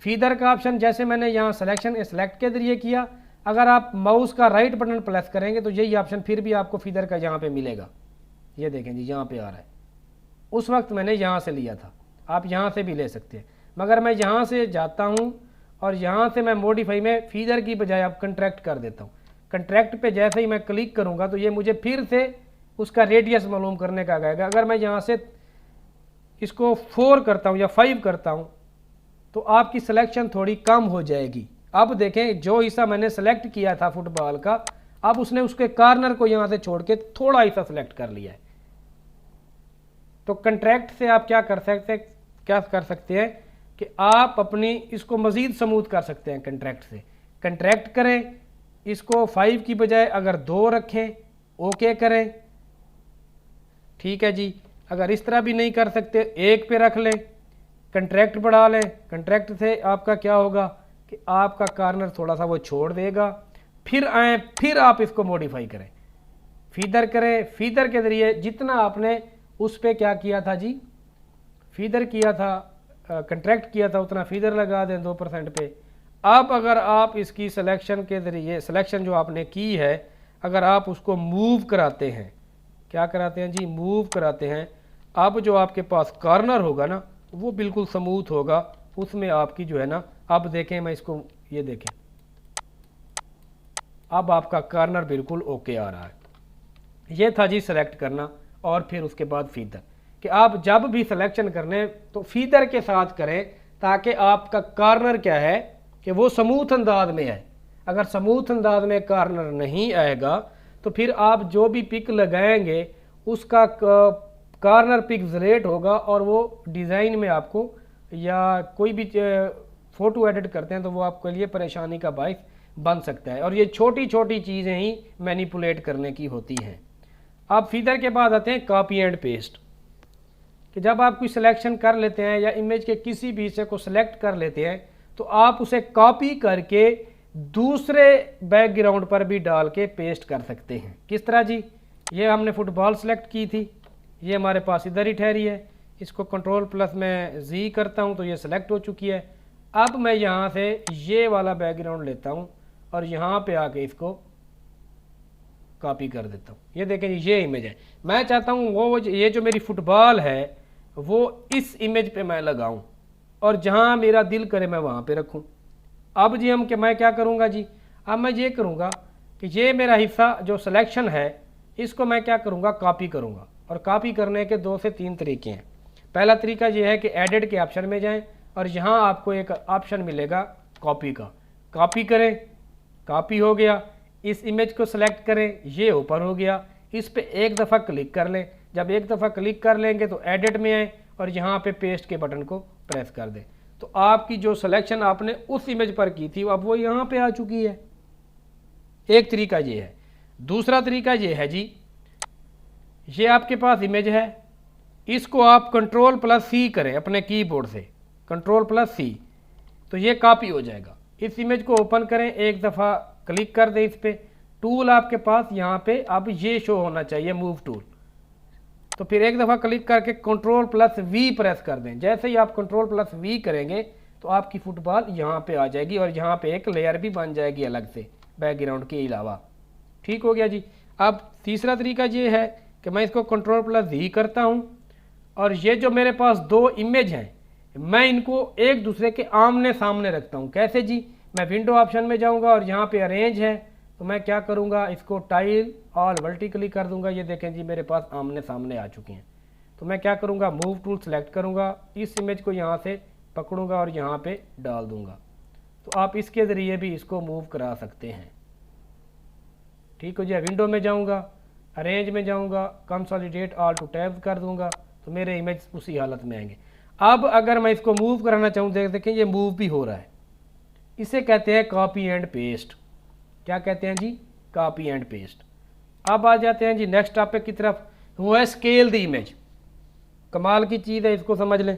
फीदर का ऑप्शन जैसे मैंने यहाँ सेलेक्ट के ज़रिए किया, अगर आप माउस का राइट बटन प्रेस करेंगे तो यही ऑप्शन फिर भी आपको फीदर का यहाँ पे मिलेगा। ये देखें जी, यहाँ पे आ रहा है, उस वक्त मैंने यहाँ से लिया था, आप यहाँ से भी ले सकते हैं, मगर मैं यहाँ से जाता हूँ और यहाँ से मैं मॉडिफाई में फीदर की बजाय आप कंट्रैक्ट कर देता हूँ। कंट्रैक्ट पे जैसे ही मैं क्लिक करूँगा तो ये मुझे फिर से उसका रेडियस मालूम करने का कहेगा। अगर मैं यहाँ से इसको 4 करता हूँ या 5 करता हूँ तो आपकी सिलेक्शन थोड़ी कम हो जाएगी। अब देखें जो हिस्सा मैंने सेलेक्ट किया था फुटबॉल का, अब उसने उसके कॉर्नर को यहाँ से छोड़ के थोड़ा हिस्सा सेलेक्ट कर लिया है। तो कंट्रैक्ट से आप क्या कर सकते हैं कि आप अपनी इसको मज़ीद स्मूथ कर सकते हैं। कंट्रैक्ट से कंट्रैक्ट करें, इसको 5 की बजाय अगर 2 रखें, ओके करें, ठीक है जी। अगर इस तरह भी नहीं कर सकते 1 पे रख लें, कंट्रैक्ट बढ़ा लें। कंट्रैक्ट से आपका क्या होगा कि आपका कॉर्नर थोड़ा सा वो छोड़ देगा। फिर आए, फिर आप इसको मॉडिफाई करें, फीदर करें। फीदर के ज़रिए जितना आपने उस पर क्या किया था जी, फीदर किया था, कंट्रैक्ट किया था, उतना फीदर लगा दें 2% पे। अब अगर आप इसकी सिलेक्शन के ज़रिए, सिलेक्शन जो आपने की है, अगर आप उसको मूव कराते हैं, क्या कराते हैं जी, मूव कराते हैं, अब जो आपके पास कॉर्नर होगा ना वो बिल्कुल स्मूथ होगा। उसमें आपकी जो है ना, अब देखें मैं इसको, ये देखें अब आपका कॉर्नर बिल्कुल ओके आ रहा है। ये था जी सेलेक्ट करना। और फिर उसके बाद फीदर, कि आप जब भी सिलेक्शन करने तो फीदर के साथ करें ताकि आपका कॉर्नर क्या है कि वो स्मूथ अंदाज में है। अगर स्मूथ अंदाज में कॉर्नर नहीं आएगा तो फिर आप जो भी पिक लगाएंगे उसका कॉर्नर पिक्स रेट होगा और वो डिज़ाइन में आपको या कोई भी फ़ोटो एडिट करते हैं तो वो आपके लिए परेशानी का बायस बन सकता है। और ये छोटी छोटी चीज़ें ही मैनिपुलेट करने की होती हैं। अब फीदर के बाद आते हैं कॉपी एंड पेस्ट, कि जब आप कोई सिलेक्शन कर लेते हैं या इमेज के किसी भी हिस्से को सिलेक्ट कर लेते हैं तो आप उसे कॉपी करके दूसरे बैकग्राउंड पर भी डाल के पेस्ट कर सकते हैं। किस तरह जी, ये हमने फुटबॉल सेलेक्ट की थी, ये हमारे पास इधर ही ठहरी है। इसको कंट्रोल प्लस मैं जी करता हूँ तो ये सिलेक्ट हो चुकी है। अब मैं यहाँ से ये वाला बैकग्राउंड लेता हूँ और यहाँ पे आके इसको कॉपी कर देता हूँ। ये देखें ये इमेज है। मैं चाहता हूँ वो ये जो मेरी फुटबॉल है वो इस इमेज पे मैं लगाऊँ और जहाँ मेरा दिल करे मैं वहाँ पे रखूँ। अब जी मैं क्या करूँगा जी, अब मैं ये करूँगा कि ये मेरा हिस्सा जो सिलेक्शन है इसको मैं क्या करूँगा, कॉपी करूँगा। और कॉपी करने के 2 से 3 तरीके हैं। पहला तरीका ये है कि एडिट के ऑप्शन में जाएं और यहाँ आपको एक ऑप्शन मिलेगा कॉपी का, कॉपी करें, कॉपी हो गया। इस इमेज को सिलेक्ट करें, ये ऊपर हो गया, इस पे एक दफ़ा क्लिक कर लें। जब एक दफ़ा क्लिक कर लेंगे तो एडिट में आए और यहाँ पे पेस्ट के बटन को प्रेस कर दें तो आपकी जो सिलेक्शन आपने उस इमेज पर की थी अब वो यहाँ पे आ चुकी है। एक तरीका ये है। दूसरा तरीका ये है जी, ये आपके पास इमेज है, इसको आप कंट्रोल प्लस सी करें अपने कीबोर्ड से, कंट्रोल प्लस सी, तो ये कॉपी हो जाएगा। इस इमेज को ओपन करें, एक दफ़ा क्लिक कर दें इस पर, टूल आपके पास यहाँ पे अब ये शो होना चाहिए मूव टूल, तो फिर एक दफ़ा क्लिक करके कंट्रोल प्लस वी प्रेस कर दें। जैसे ही आप कंट्रोल प्लस वी करेंगे तो आपकी फुटबॉल यहाँ पे आ जाएगी और यहाँ पे एक लेयर भी बन जाएगी अलग से बैकग्राउंड के अलावा। ठीक हो गया जी। अब तीसरा तरीका ये है कि मैं इसको कंट्रोल प्लस वी करता हूँ और ये जो मेरे पास 2 इमेज हैं मैं इनको एक दूसरे के आमने सामने रखता हूँ। कैसे जी, मैं विंडो ऑप्शन में जाऊँगा और यहाँ पे अरेंज है तो मैं क्या करूँगा, इसको टाइल ऑल वर्टिकली कर दूँगा। ये देखें जी मेरे पास आमने सामने आ चुके हैं। तो मैं क्या करूँगा, मूव टूल सेलेक्ट करूँगा, इस इमेज को यहाँ से पकड़ूँगा और यहाँ पे डाल दूँगा। तो आप इसके ज़रिए भी इसको मूव करा सकते हैं। ठीक हो जी। विंडो में जाऊँगा, अरेंज में जाऊँगा, कंसोलिडेट ऑल टू टैब कर दूँगा तो मेरे इमेज उसी हालत में आएंगे। अब अगर मैं इसको मूव कराना चाहूँ, देखें ये मूव भी हो रहा है। इसे कहते हैं कॉपी एंड पेस्ट। क्या कहते हैं जी, कॉपी एंड पेस्ट। अब आ जाते हैं जी नेक्स्ट टॉपिक की तरफ, वो है स्केल द इमेज। कमाल की चीज़ है, इसको समझ लें।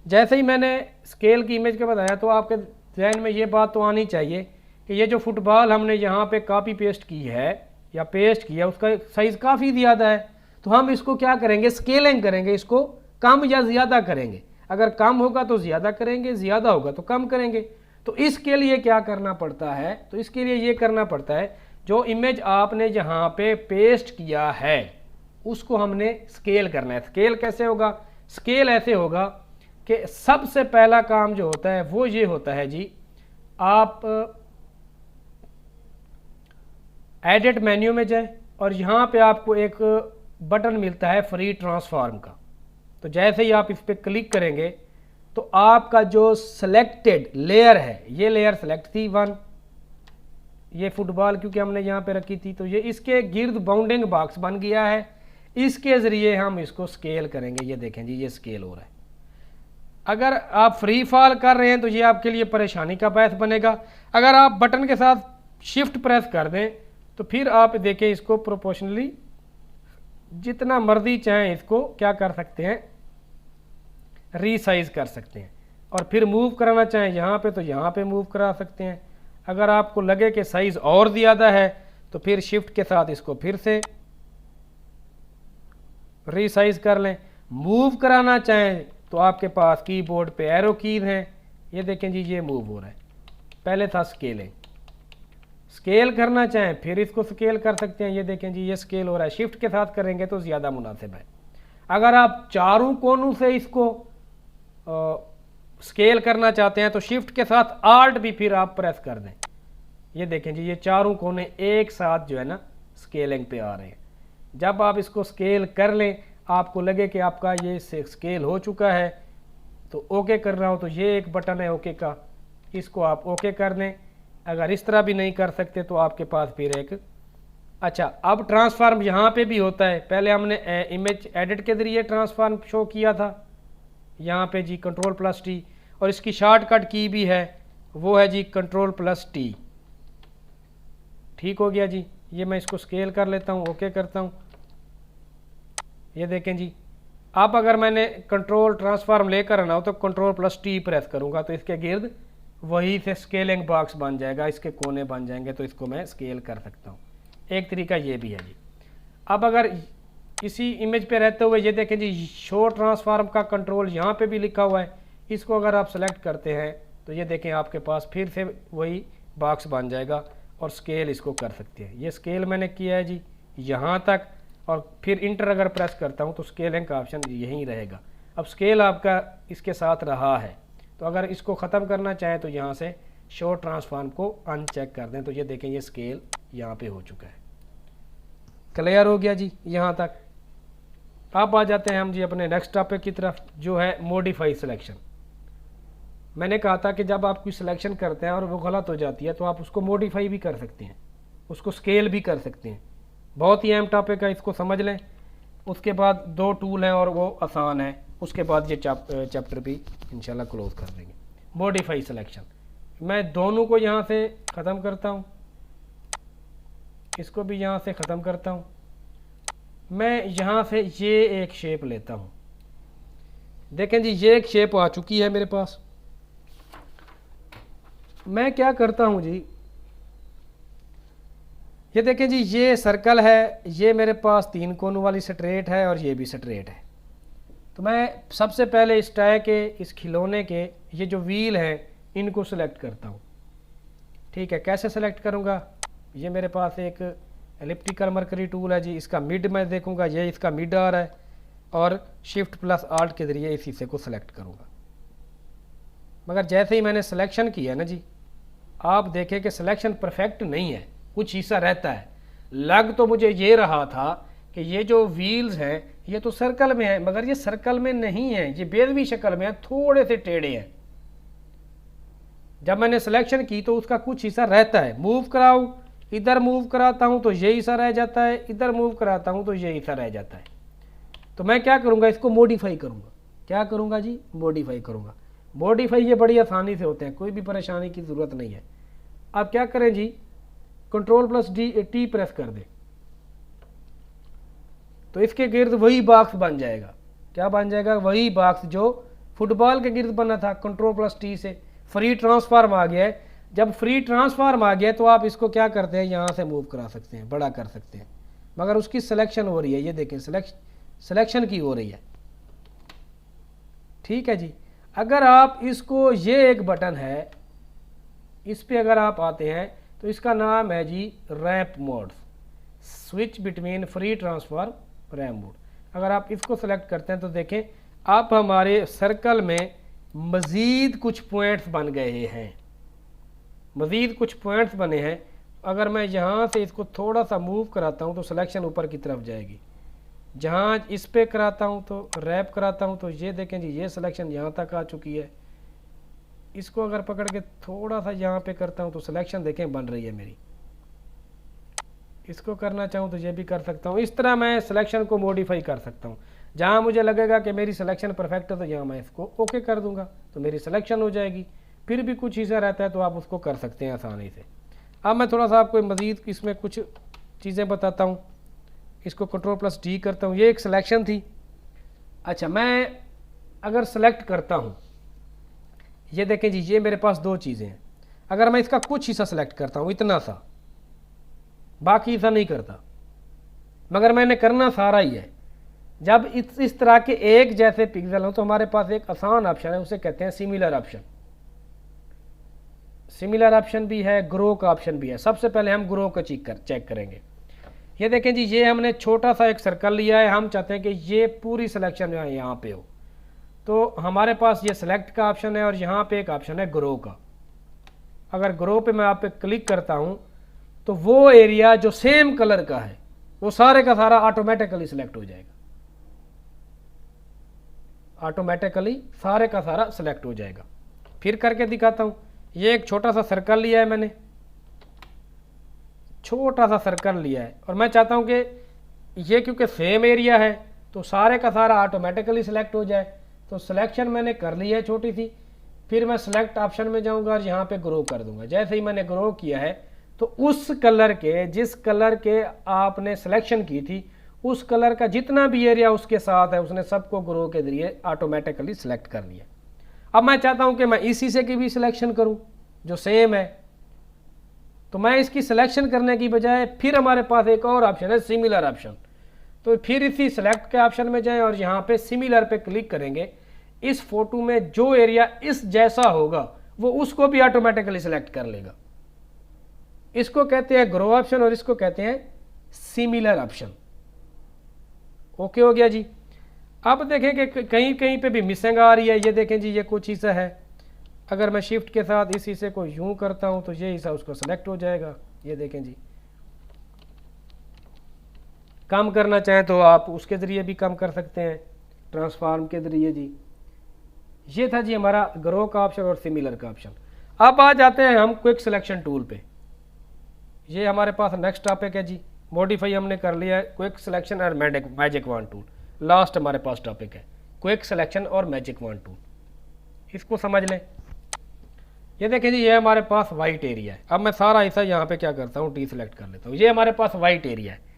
जैसे ही मैंने स्केल की इमेज का बताया तो आपके जहन में ये बात तो आनी चाहिए कि ये जो फुटबॉल हमने यहाँ पे कॉपी पेस्ट की है या पेस्ट किया उसका साइज़ काफ़ी ज़्यादा है। तो हम इसको क्या करेंगे, स्केलिंग करेंगे, इसको कम या ज़्यादा करेंगे। अगर कम होगा तो ज़्यादा करेंगे, ज़्यादा होगा तो कम करेंगे। तो इसके लिए क्या करना पड़ता है, तो इसके लिए ये करना पड़ता है जो इमेज आपने जहाँ पे पेस्ट किया है उसको हमने स्केल करना है। स्केल कैसे होगा, स्केल ऐसे होगा कि सबसे पहला काम जो होता है वो ये होता है जी, आप एडिट मेन्यू में जाए और यहाँ पे आपको एक बटन मिलता है फ्री ट्रांसफॉर्म का। तो जैसे ही आप इस पर क्लिक करेंगे तो आपका जो सिलेक्टेड लेयर है, ये लेयर सेलेक्ट थी 1, ये फुटबॉल क्योंकि हमने यहाँ पे रखी थी, तो ये इसके गिर्द बाउंडिंग बॉक्स बन गया है। इसके ज़रिए हम इसको स्केल करेंगे। ये देखें जी, ये स्केल हो रहा है। अगर आप फ्री फॉल कर रहे हैं तो ये आपके लिए परेशानी का बायस बनेगा। अगर आप बटन के साथ शिफ्ट प्रेस कर दें तो फिर आप देखें इसको प्रोपोर्शनली जितना मर्जी चाहें इसको क्या कर सकते हैं, रीसाइज कर सकते हैं। और फिर मूव कराना चाहें यहाँ पे तो यहाँ पे मूव करा सकते हैं। अगर आपको लगे कि साइज़ और ज़्यादा है तो फिर शिफ्ट के साथ इसको फिर से रीसाइज कर लें। मूव कराना चाहें तो आपके पास कीबोर्ड पे एरो कीज हैं। ये देखें जी, ये मूव हो रहा है। पहले था स्केलिंग। स्केल करना चाहें फिर इसको स्केल कर सकते हैं। ये देखें जी, ये स्केल हो रहा है। शिफ्ट के साथ करेंगे तो ज़्यादा मुनासिब है। अगर आप चारों कोनों से इसको स्केल करना चाहते हैं तो शिफ्ट के साथ आल्ट भी फिर आप प्रेस कर दें। ये देखें जी, ये चारों कोने एक साथ जो है ना स्केलिंग पे आ रहे हैं। जब आप इसको स्केल कर लें, आपको लगे कि आपका ये स्केल हो चुका है तो ओके कर रहा हो तो ये एक बटन है ओके का, इसको आप ओके कर दें। अगर इस तरह भी नहीं कर सकते तो आपके पास फिर एक अच्छा, अब ट्रांसफार्म यहाँ पे भी होता है। पहले हमने इमेज एडिट के ज़रिए ट्रांसफार्म शो किया था। यहाँ पे जी Ctrl+T और इसकी शॉर्टकट की भी है, वो है जी Ctrl+T। ठीक हो गया जी। ये मैं इसको स्केल कर लेता हूँ, ओके करता हूँ। ये देखें जी, अब अगर मैंने कंट्रोल ट्रांसफार्म लेकर आना हो तो Ctrl+T प्रेस करूँगा तो इसके गिर्द वही से स्केलिंग बॉक्स बन जाएगा, इसके कोने बन जाएंगे, तो इसको मैं स्केल कर सकता हूँ। एक तरीका ये भी है जी। अब अगर इसी इमेज पे रहते हुए ये देखें जी, शो ट्रांसफार्म का कंट्रोल यहाँ पे भी लिखा हुआ है। इसको अगर आप सेलेक्ट करते हैं तो ये देखें आपके पास फिर से वही बॉक्स बन जाएगा और स्केल इसको कर सकते हैं। ये स्केल मैंने किया है जी यहाँ तक, और फिर इंटर अगर प्रेस करता हूँ तो स्केलिंग का ऑप्शन यहीं रहेगा। अब स्केल आपका इसके साथ रहा है, तो अगर इसको ख़त्म करना चाहें तो यहाँ से शो ट्रांसफार्म को अनचेक कर दें तो ये देखें ये स्केल यहाँ पे हो चुका है। क्लियर हो गया जी यहाँ तक। अब आ जाते हैं हम जी अपने नेक्स्ट टॉपिक की तरफ, जो है मॉडिफाई सिलेक्शन। मैंने कहा था कि जब आप कोई सिलेक्शन करते हैं और वो गलत हो जाती है तो आप उसको मॉडिफाई भी कर सकते हैं, उसको स्केल भी कर सकते हैं। बहुत ही अहम टॉपिक है, इसको समझ लें। उसके बाद 2 टूल हैं और वो आसान है। उसके बाद ये चैप्टर भी इंशाल्लाह क्लोज कर देंगे। मॉडिफाई सिलेक्शन, मैं दोनों को यहाँ से ख़त्म करता हूँ, इसको भी यहाँ से ख़त्म करता हूँ। मैं यहाँ से ये एक शेप लेता हूँ। देखें जी, ये एक शेप आ चुकी है मेरे पास। मैं क्या करता हूँ जी, ये देखें जी, ये सर्कल है, ये मेरे पास 3 कोनों वाली स्ट्रेट है और ये भी स्ट्रेट है। तो मैं सबसे पहले इस टाय के, इस खिलौने के ये जो व्हील हैं इनको सेलेक्ट करता हूँ। ठीक है, कैसे सेलेक्ट करूँगा? ये मेरे पास एक एलिप्टिकल मरकरी टूल है जी, इसका मिड मैं देखूँगा, ये इसका मिड आ रहा है और Shift+Alt के ज़रिए इस हिस्से को सेलेक्ट करूँगा। मगर जैसे ही मैंने सिलेक्शन किया ना जी, आप देखें कि सिलेक्शन परफेक्ट नहीं है, कुछ हिस्सा रहता है। लग तो मुझे ये रहा था कि ये जो व्हील्स हैं ये तो सर्कल में है, मगर ये सर्कल में नहीं है, ये बेलवी शक्ल में है, थोड़े से टेढ़े हैं। जब मैंने सिलेक्शन की तो उसका कुछ हिस्सा रहता है। मूव कराऊँ, इधर मूव कराता हूँ तो ये हिस्सा रह जाता है, इधर मूव कराता हूँ तो ये हिस्सा रह जाता है। तो मैं क्या करूँगा, इसको मॉडिफाई करूँगा। क्या करूँगा जी? मॉडिफाई करूँगा। मॉडिफाई ये बड़ी आसानी से होते हैं, कोई भी परेशानी की ज़रूरत नहीं है। आप क्या करें जी, Ctrl+T प्रेस कर दें तो इसके गिर्द वही बॉक्स बन जाएगा। क्या बन जाएगा? वही बॉक्स जो फुटबॉल के गिर्द बना था। Ctrl+T से फ्री ट्रांसफार्म आ गया है। जब फ्री ट्रांसफार्म आ गया तो आप इसको क्या करते हैं, यहाँ से मूव करा सकते हैं, बड़ा कर सकते हैं, मगर उसकी सिलेक्शन हो रही है। ये देखें, सिलेक्शन की हो रही है। ठीक है जी। अगर आप इसको, ये एक बटन है, इस पे अगर आप आते हैं तो इसका नाम है जी warp mode, switch between free transform warp mode. अगर आप इसको सेलेक्ट करते हैं तो देखें आप हमारे सर्कल में मज़ीद कुछ पॉइंट्स बन गए हैं, मज़ीद कुछ पॉइंट्स बने हैं। अगर मैं यहाँ से इसको थोड़ा सा मूव कराता हूँ तो सिलेक्शन ऊपर की तरफ जाएगी। जहाँ इस पे कराता हूँ तो रैप कराता हूँ तो ये देखें जी ये सिलेक्शन यहाँ तक आ चुकी है। इसको अगर पकड़ के थोड़ा सा यहाँ पे करता हूँ तो सिलेक्शन देखें बन रही है मेरी। इसको करना चाहूँ तो ये भी कर सकता हूँ। इस तरह मैं सिलेक्शन को मॉडिफाई कर सकता हूँ। जहाँ मुझे लगेगा कि मेरी सिलेक्शन परफेक्ट है तो यहाँ मैं इसको ओके कर दूंगा तो मेरी सिलेक्शन हो जाएगी। फिर भी कुछ हिस्सा रहता है तो आप उसको कर सकते हैं आसानी से। अब मैं थोड़ा सा आपको मज़ीद इसमें कुछ चीज़ें बताता हूँ। इसको Ctrl+D करता हूँ। ये एक सिलेक्शन थी। अच्छा, मैं अगर सेलेक्ट करता हूँ, ये देखें जी ये मेरे पास दो चीज़ें हैं। अगर मैं इसका कुछ हिस्सा सेलेक्ट करता हूँ, इतना सा, बाकी हिस्सा नहीं करता, मगर मैंने करना सारा ही है। जब इस तरह के एक जैसे पिक्सल हो तो हमारे पास एक आसान ऑप्शन है, उसे कहते हैं सिमिलर ऑप्शन। सिमिलर ऑप्शन भी है, ग्रो का ऑप्शन भी है। सबसे पहले हम ग्रो को चेक करेंगे। ये देखें जी ये हमने छोटा सा एक सर्कल लिया है। हम चाहते हैं कि ये पूरी सिलेक्शन जो है यहाँ पे हो, तो हमारे पास ये सिलेक्ट का ऑप्शन है और यहाँ पे एक ऑप्शन है ग्रो का। अगर ग्रो पे मैं आप पे क्लिक करता हूँ तो वो एरिया जो सेम कलर का है वो सारे का सारा ऑटोमेटिकली सिलेक्ट हो जाएगा। ऑटोमेटिकली सारे का सारा सिलेक्ट हो जाएगा। फिर करके दिखाता हूँ। ये एक छोटा सा सर्कल लिया है मैंने, छोटा सा सर्कल लिया है और मैं चाहता हूँ कि ये क्योंकि सेम एरिया है तो सारे का सारा ऑटोमेटिकली सिलेक्ट हो जाए। तो सिलेक्शन मैंने कर ली है छोटी सी। फिर मैं सिलेक्ट ऑप्शन में जाऊँगा और यहाँ पे ग्रो कर दूंगा। जैसे ही मैंने ग्रो किया है तो उस कलर के, जिस कलर के आपने सिलेक्शन की थी, उस कलर का जितना भी एरिया उसके साथ है उसने सबको ग्रो के जरिए ऑटोमेटिकली सिलेक्ट कर लिया। अब मैं चाहता हूं कि मैं इसी से की भी सिलेक्शन करूं जो सेम है, तो मैं इसकी सिलेक्शन करने की बजाय फिर हमारे पास एक और ऑप्शन है सिमिलर ऑप्शन। तो फिर इसी सिलेक्ट के ऑप्शन में जाएं और यहाँ पे सिमिलर पे क्लिक करेंगे। इस फोटो में जो एरिया इस जैसा होगा वो उसको भी ऑटोमेटिकली सिलेक्ट कर लेगा। इसको कहते हैं ग्रो ऑप्शन और इसको कहते हैं सिमिलर ऑप्शन। ओके हो गया जी। अब देखें कि कहीं कहीं पे भी मिसिंग आ रही है। ये देखें जी ये कुछ हिस्सा है। अगर मैं शिफ्ट के साथ इस हिस्से को यूं करता हूं तो ये हिस्सा उसको सेलेक्ट हो जाएगा। ये देखें जी, कम करना चाहें तो आप उसके ज़रिए भी कम कर सकते हैं, ट्रांसफॉर्म के ज़रिए जी। ये था जी हमारा ग्रो का ऑप्शन और सिमिलर का ऑप्शन। अब आ जाते हैं हम क्विक सिलेक्शन टूल पे। ये हमारे पास नेक्स्ट टॉपिक है जी। मॉडिफाई हमने कर लिया है क्विक सिलेक्शन और मैजिक वॉन्ड टूल। लास्ट हमारे पास टॉपिक है क्विक सिलेक्शन और मैजिक वॉन्ड टूल। इसको समझ लें। ये देखें जी ये हमारे पास वाइट एरिया है। अब मैं सारा हिस्सा यहाँ पे क्या करता हूँ, डी सिलेक्ट कर लेता हूँ। ये हमारे पास वाइट एरिया है।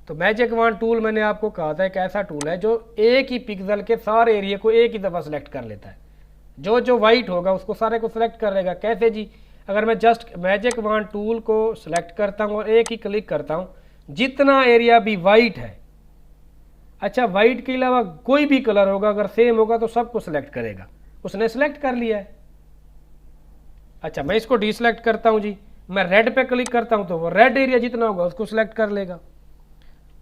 तो मैजिक वॉन्ड टूल मैंने आपको कहा था एक ऐसा टूल है जो एक ही पिक्सल के सारे एरिया को एक ही दफ़ा सेलेक्ट कर लेता है। जो जो वाइट होगा उसको सारे को सिलेक्ट कर लेगा। कैसे जी, अगर मैं जस्ट मैजिक वॉन्ड टूल को सिलेक्ट करता हूँ और एक ही क्लिक करता हूँ, जितना एरिया भी वाइट है, अच्छा वाइट के अलावा कोई भी कलर होगा अगर सेम होगा तो सबको सिलेक्ट करेगा। उसने सिलेक्ट कर लिया है। अच्छा मैं इसको डिसलेक्ट करता हूँ जी, मैं रेड पे क्लिक करता हूँ तो वो रेड एरिया जितना होगा उसको सिलेक्ट कर लेगा।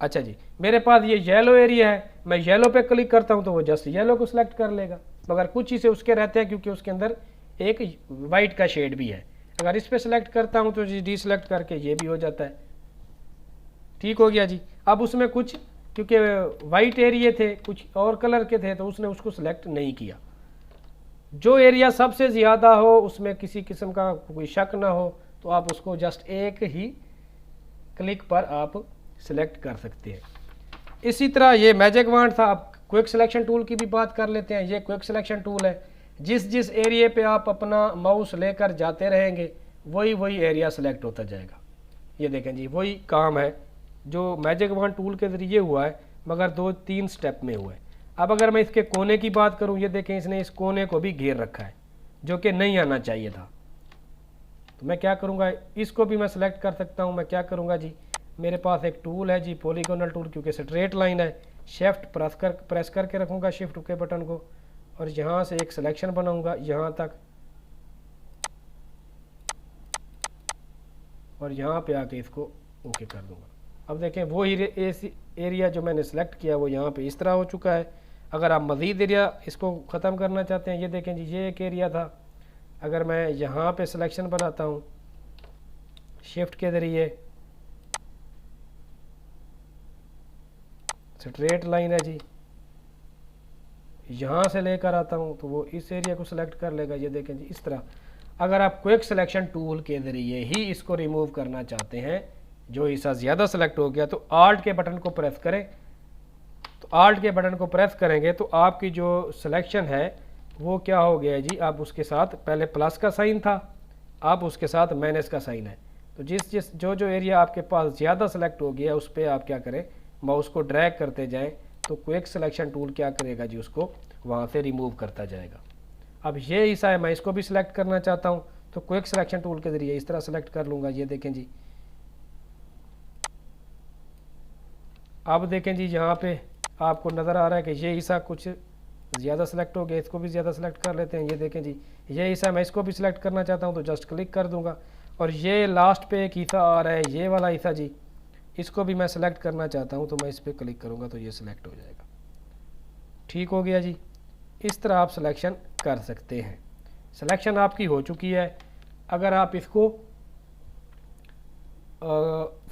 अच्छा जी मेरे पास ये येलो एरिया है, मैं येलो पे क्लिक करता हूँ तो वो जस्ट येलो को सिलेक्ट कर लेगा। मगर कुछ ही से उसके रहते हैं क्योंकि उसके अंदर एक वाइट का शेड भी है। अगर इस पे सिलेक्ट करता हूँ तो जी डिसलेक्ट करके ये भी हो जाता है। ठीक हो गया जी। अब उसमें कुछ क्योंकि वाइट एरिया थे कुछ और कलर के थे तो उसने उसको सिलेक्ट नहीं किया। जो एरिया सबसे ज़्यादा हो उसमें किसी किस्म का कोई शक ना हो तो आप उसको जस्ट एक ही क्लिक पर आप सिलेक्ट कर सकते हैं। इसी तरह ये मैजिक वॉन्ड था। अब क्विक सिलेक्शन टूल की भी बात कर लेते हैं। ये क्विक सिलेक्शन टूल है, जिस जिस एरिया पे आप अपना माउस लेकर जाते रहेंगे वही वही एरिया सेलेक्ट होता जाएगा। ये देखें जी वही काम है जो मैजिक वॉन्ड टूल के ज़रिए हुआ है, मगर 2-3 स्टेप में हुआ है। अब अगर मैं इसके कोने की बात करूं, ये देखें इसने इस कोने को भी घेर रखा है जो कि नहीं आना चाहिए था। तो मैं क्या करूंगा, इसको भी मैं सेलेक्ट कर सकता हूं। मैं क्या करूंगा जी, मेरे पास एक टूल है जी पॉलीगोनल टूल, क्योंकि स्ट्रेट लाइन है। शिफ्ट प्रेस करके रखूंगा शिफ्ट के बटन को और यहाँ से एक सिलेक्शन बनाऊंगा यहाँ तक और यहाँ पे आके इसको ओके कर दूंगा। अब देखें वो एरिया जो मैंने सेलेक्ट किया वो यहाँ पे इस तरह हो चुका है। अगर आप मज़ीद एरिया इसको ख़त्म करना चाहते हैं, ये देखें जी ये एक एरिया था। अगर मैं यहाँ पे सिलेक्शन बनाता हूँ शिफ्ट के ज़रिए, स्ट्रेट लाइन है जी, यहाँ से लेकर आता हूँ तो वो इस एरिया को सिलेक्ट कर लेगा। ये देखें जी इस तरह। अगर आप क्विक सिलेक्शन टूल के ज़रिए ही इसको रिमूव करना चाहते हैं, जो हिस्सा ज़्यादा सेलेक्ट हो गया, तो आल्ट के बटन को प्रेस करें। तो आल्ट के बटन को प्रेस करेंगे तो आपकी जो सिलेक्शन है वो क्या हो गया है जी, आप उसके साथ पहले प्लस का साइन था, अब उसके साथ माइनस का साइन है। तो जिस जो एरिया आपके पास ज़्यादा सेलेक्ट हो गया उस पर आप क्या करें, माउस को ड्रैग करते जाएं, तो क्विक सिलेक्शन टूल क्या करेगा जी, उसको वहाँ से रिमूव करता जाएगा। अब ये हिस्सा है, मैं इसको भी सिलेक्ट करना चाहता हूँ, तो क्विक सिलेक्शन टूल के ज़रिए इस तरह सेलेक्ट कर लूँगा। ये देखें जी, अब देखें जी यहाँ पे आपको नज़र आ रहा है कि ये हिस्सा कुछ ज़्यादा सेलेक्ट हो गया, इसको भी ज़्यादा सेलेक्ट कर लेते हैं। ये देखें जी, ये हिस्सा मैं इसको भी सिलेक्ट करना चाहता हूँ तो जस्ट क्लिक कर दूँगा, और ये लास्ट पे एक हिस्सा आ रहा है, ये वाला हिस्सा जी, इसको भी मैं सेलेक्ट करना चाहता हूँ तो मैं इस पर क्लिक करूँगा तो ये सिलेक्ट हो जाएगा। ठीक हो गया जी। इस तरह आप सिलेक्शन कर सकते हैं। सिलेक्शन आपकी हो चुकी है। अगर आप इसको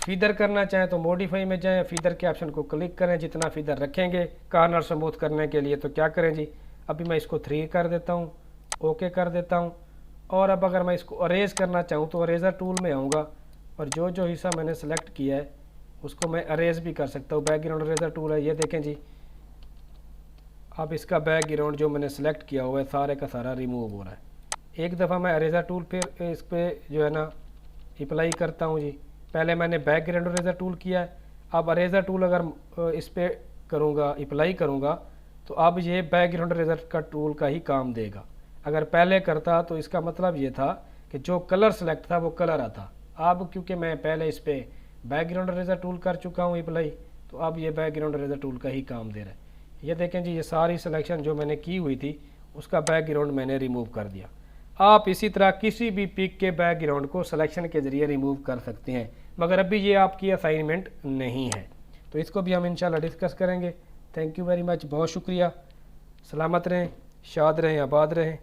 फीदर करना चाहें तो मॉडिफाई में जाएं, फीदर के ऑप्शन को क्लिक करें। जितना फीदर रखेंगे कॉर्नर स्मूथ करने के लिए तो क्या करें जी, अभी मैं इसको 3 कर देता हूँ, ओके कर देता हूँ। और अब अगर मैं इसको अरेज करना चाहूँ तो अरेजर टूल में आऊँगा और जो हिस्सा मैंने सेलेक्ट किया है उसको मैं अरेज भी कर सकता हूँ। बैकग्राउंड अरेजर टूल है, ये देखें जी, अब इसका बैकग्राउंड जो मैंने सेलेक्ट किया हुआ है सारे का सारा रिमूव हो रहा है। एक दफ़ा मैं अरेजर टूल फिर इस पर जो है ना अप्लाई करता हूँ जी। पहले मैंने बैकग्राउंड अरेजर टूल किया है, अब अरेजर टूल अगर इस पर करूँगा, अप्लाई करूँगा, तो अब ये बैकग्राउंड अरेजर का टूल का ही काम देगा। अगर पहले करता तो इसका मतलब ये था कि जो कलर सेलेक्ट था वो कलर आता। अब क्योंकि मैं पहले इस पर बैकग्राउंड अरेजर टूल कर चुका हूँ अप्लाई, तो अब ये बैकग्राउंड अरेजर टूल का ही काम दे रहा है। ये देखें जी, ये सारी सिलेक्शन जो मैंने की हुई थी उसका बैकग्राउंड मैंने रिमूव कर दिया। आप इसी तरह किसी भी पिक के बैकग्राउंड को सिलेक्शन के ज़रिए रिमूव कर सकते हैं, मगर अभी ये आपकी असाइनमेंट नहीं है, तो इसको भी हम इंशाल्लाह डिस्कस करेंगे। थैंक यू वेरी मच, बहुत शुक्रिया। सलामत रहें, शाद रहें, आबाद रहें।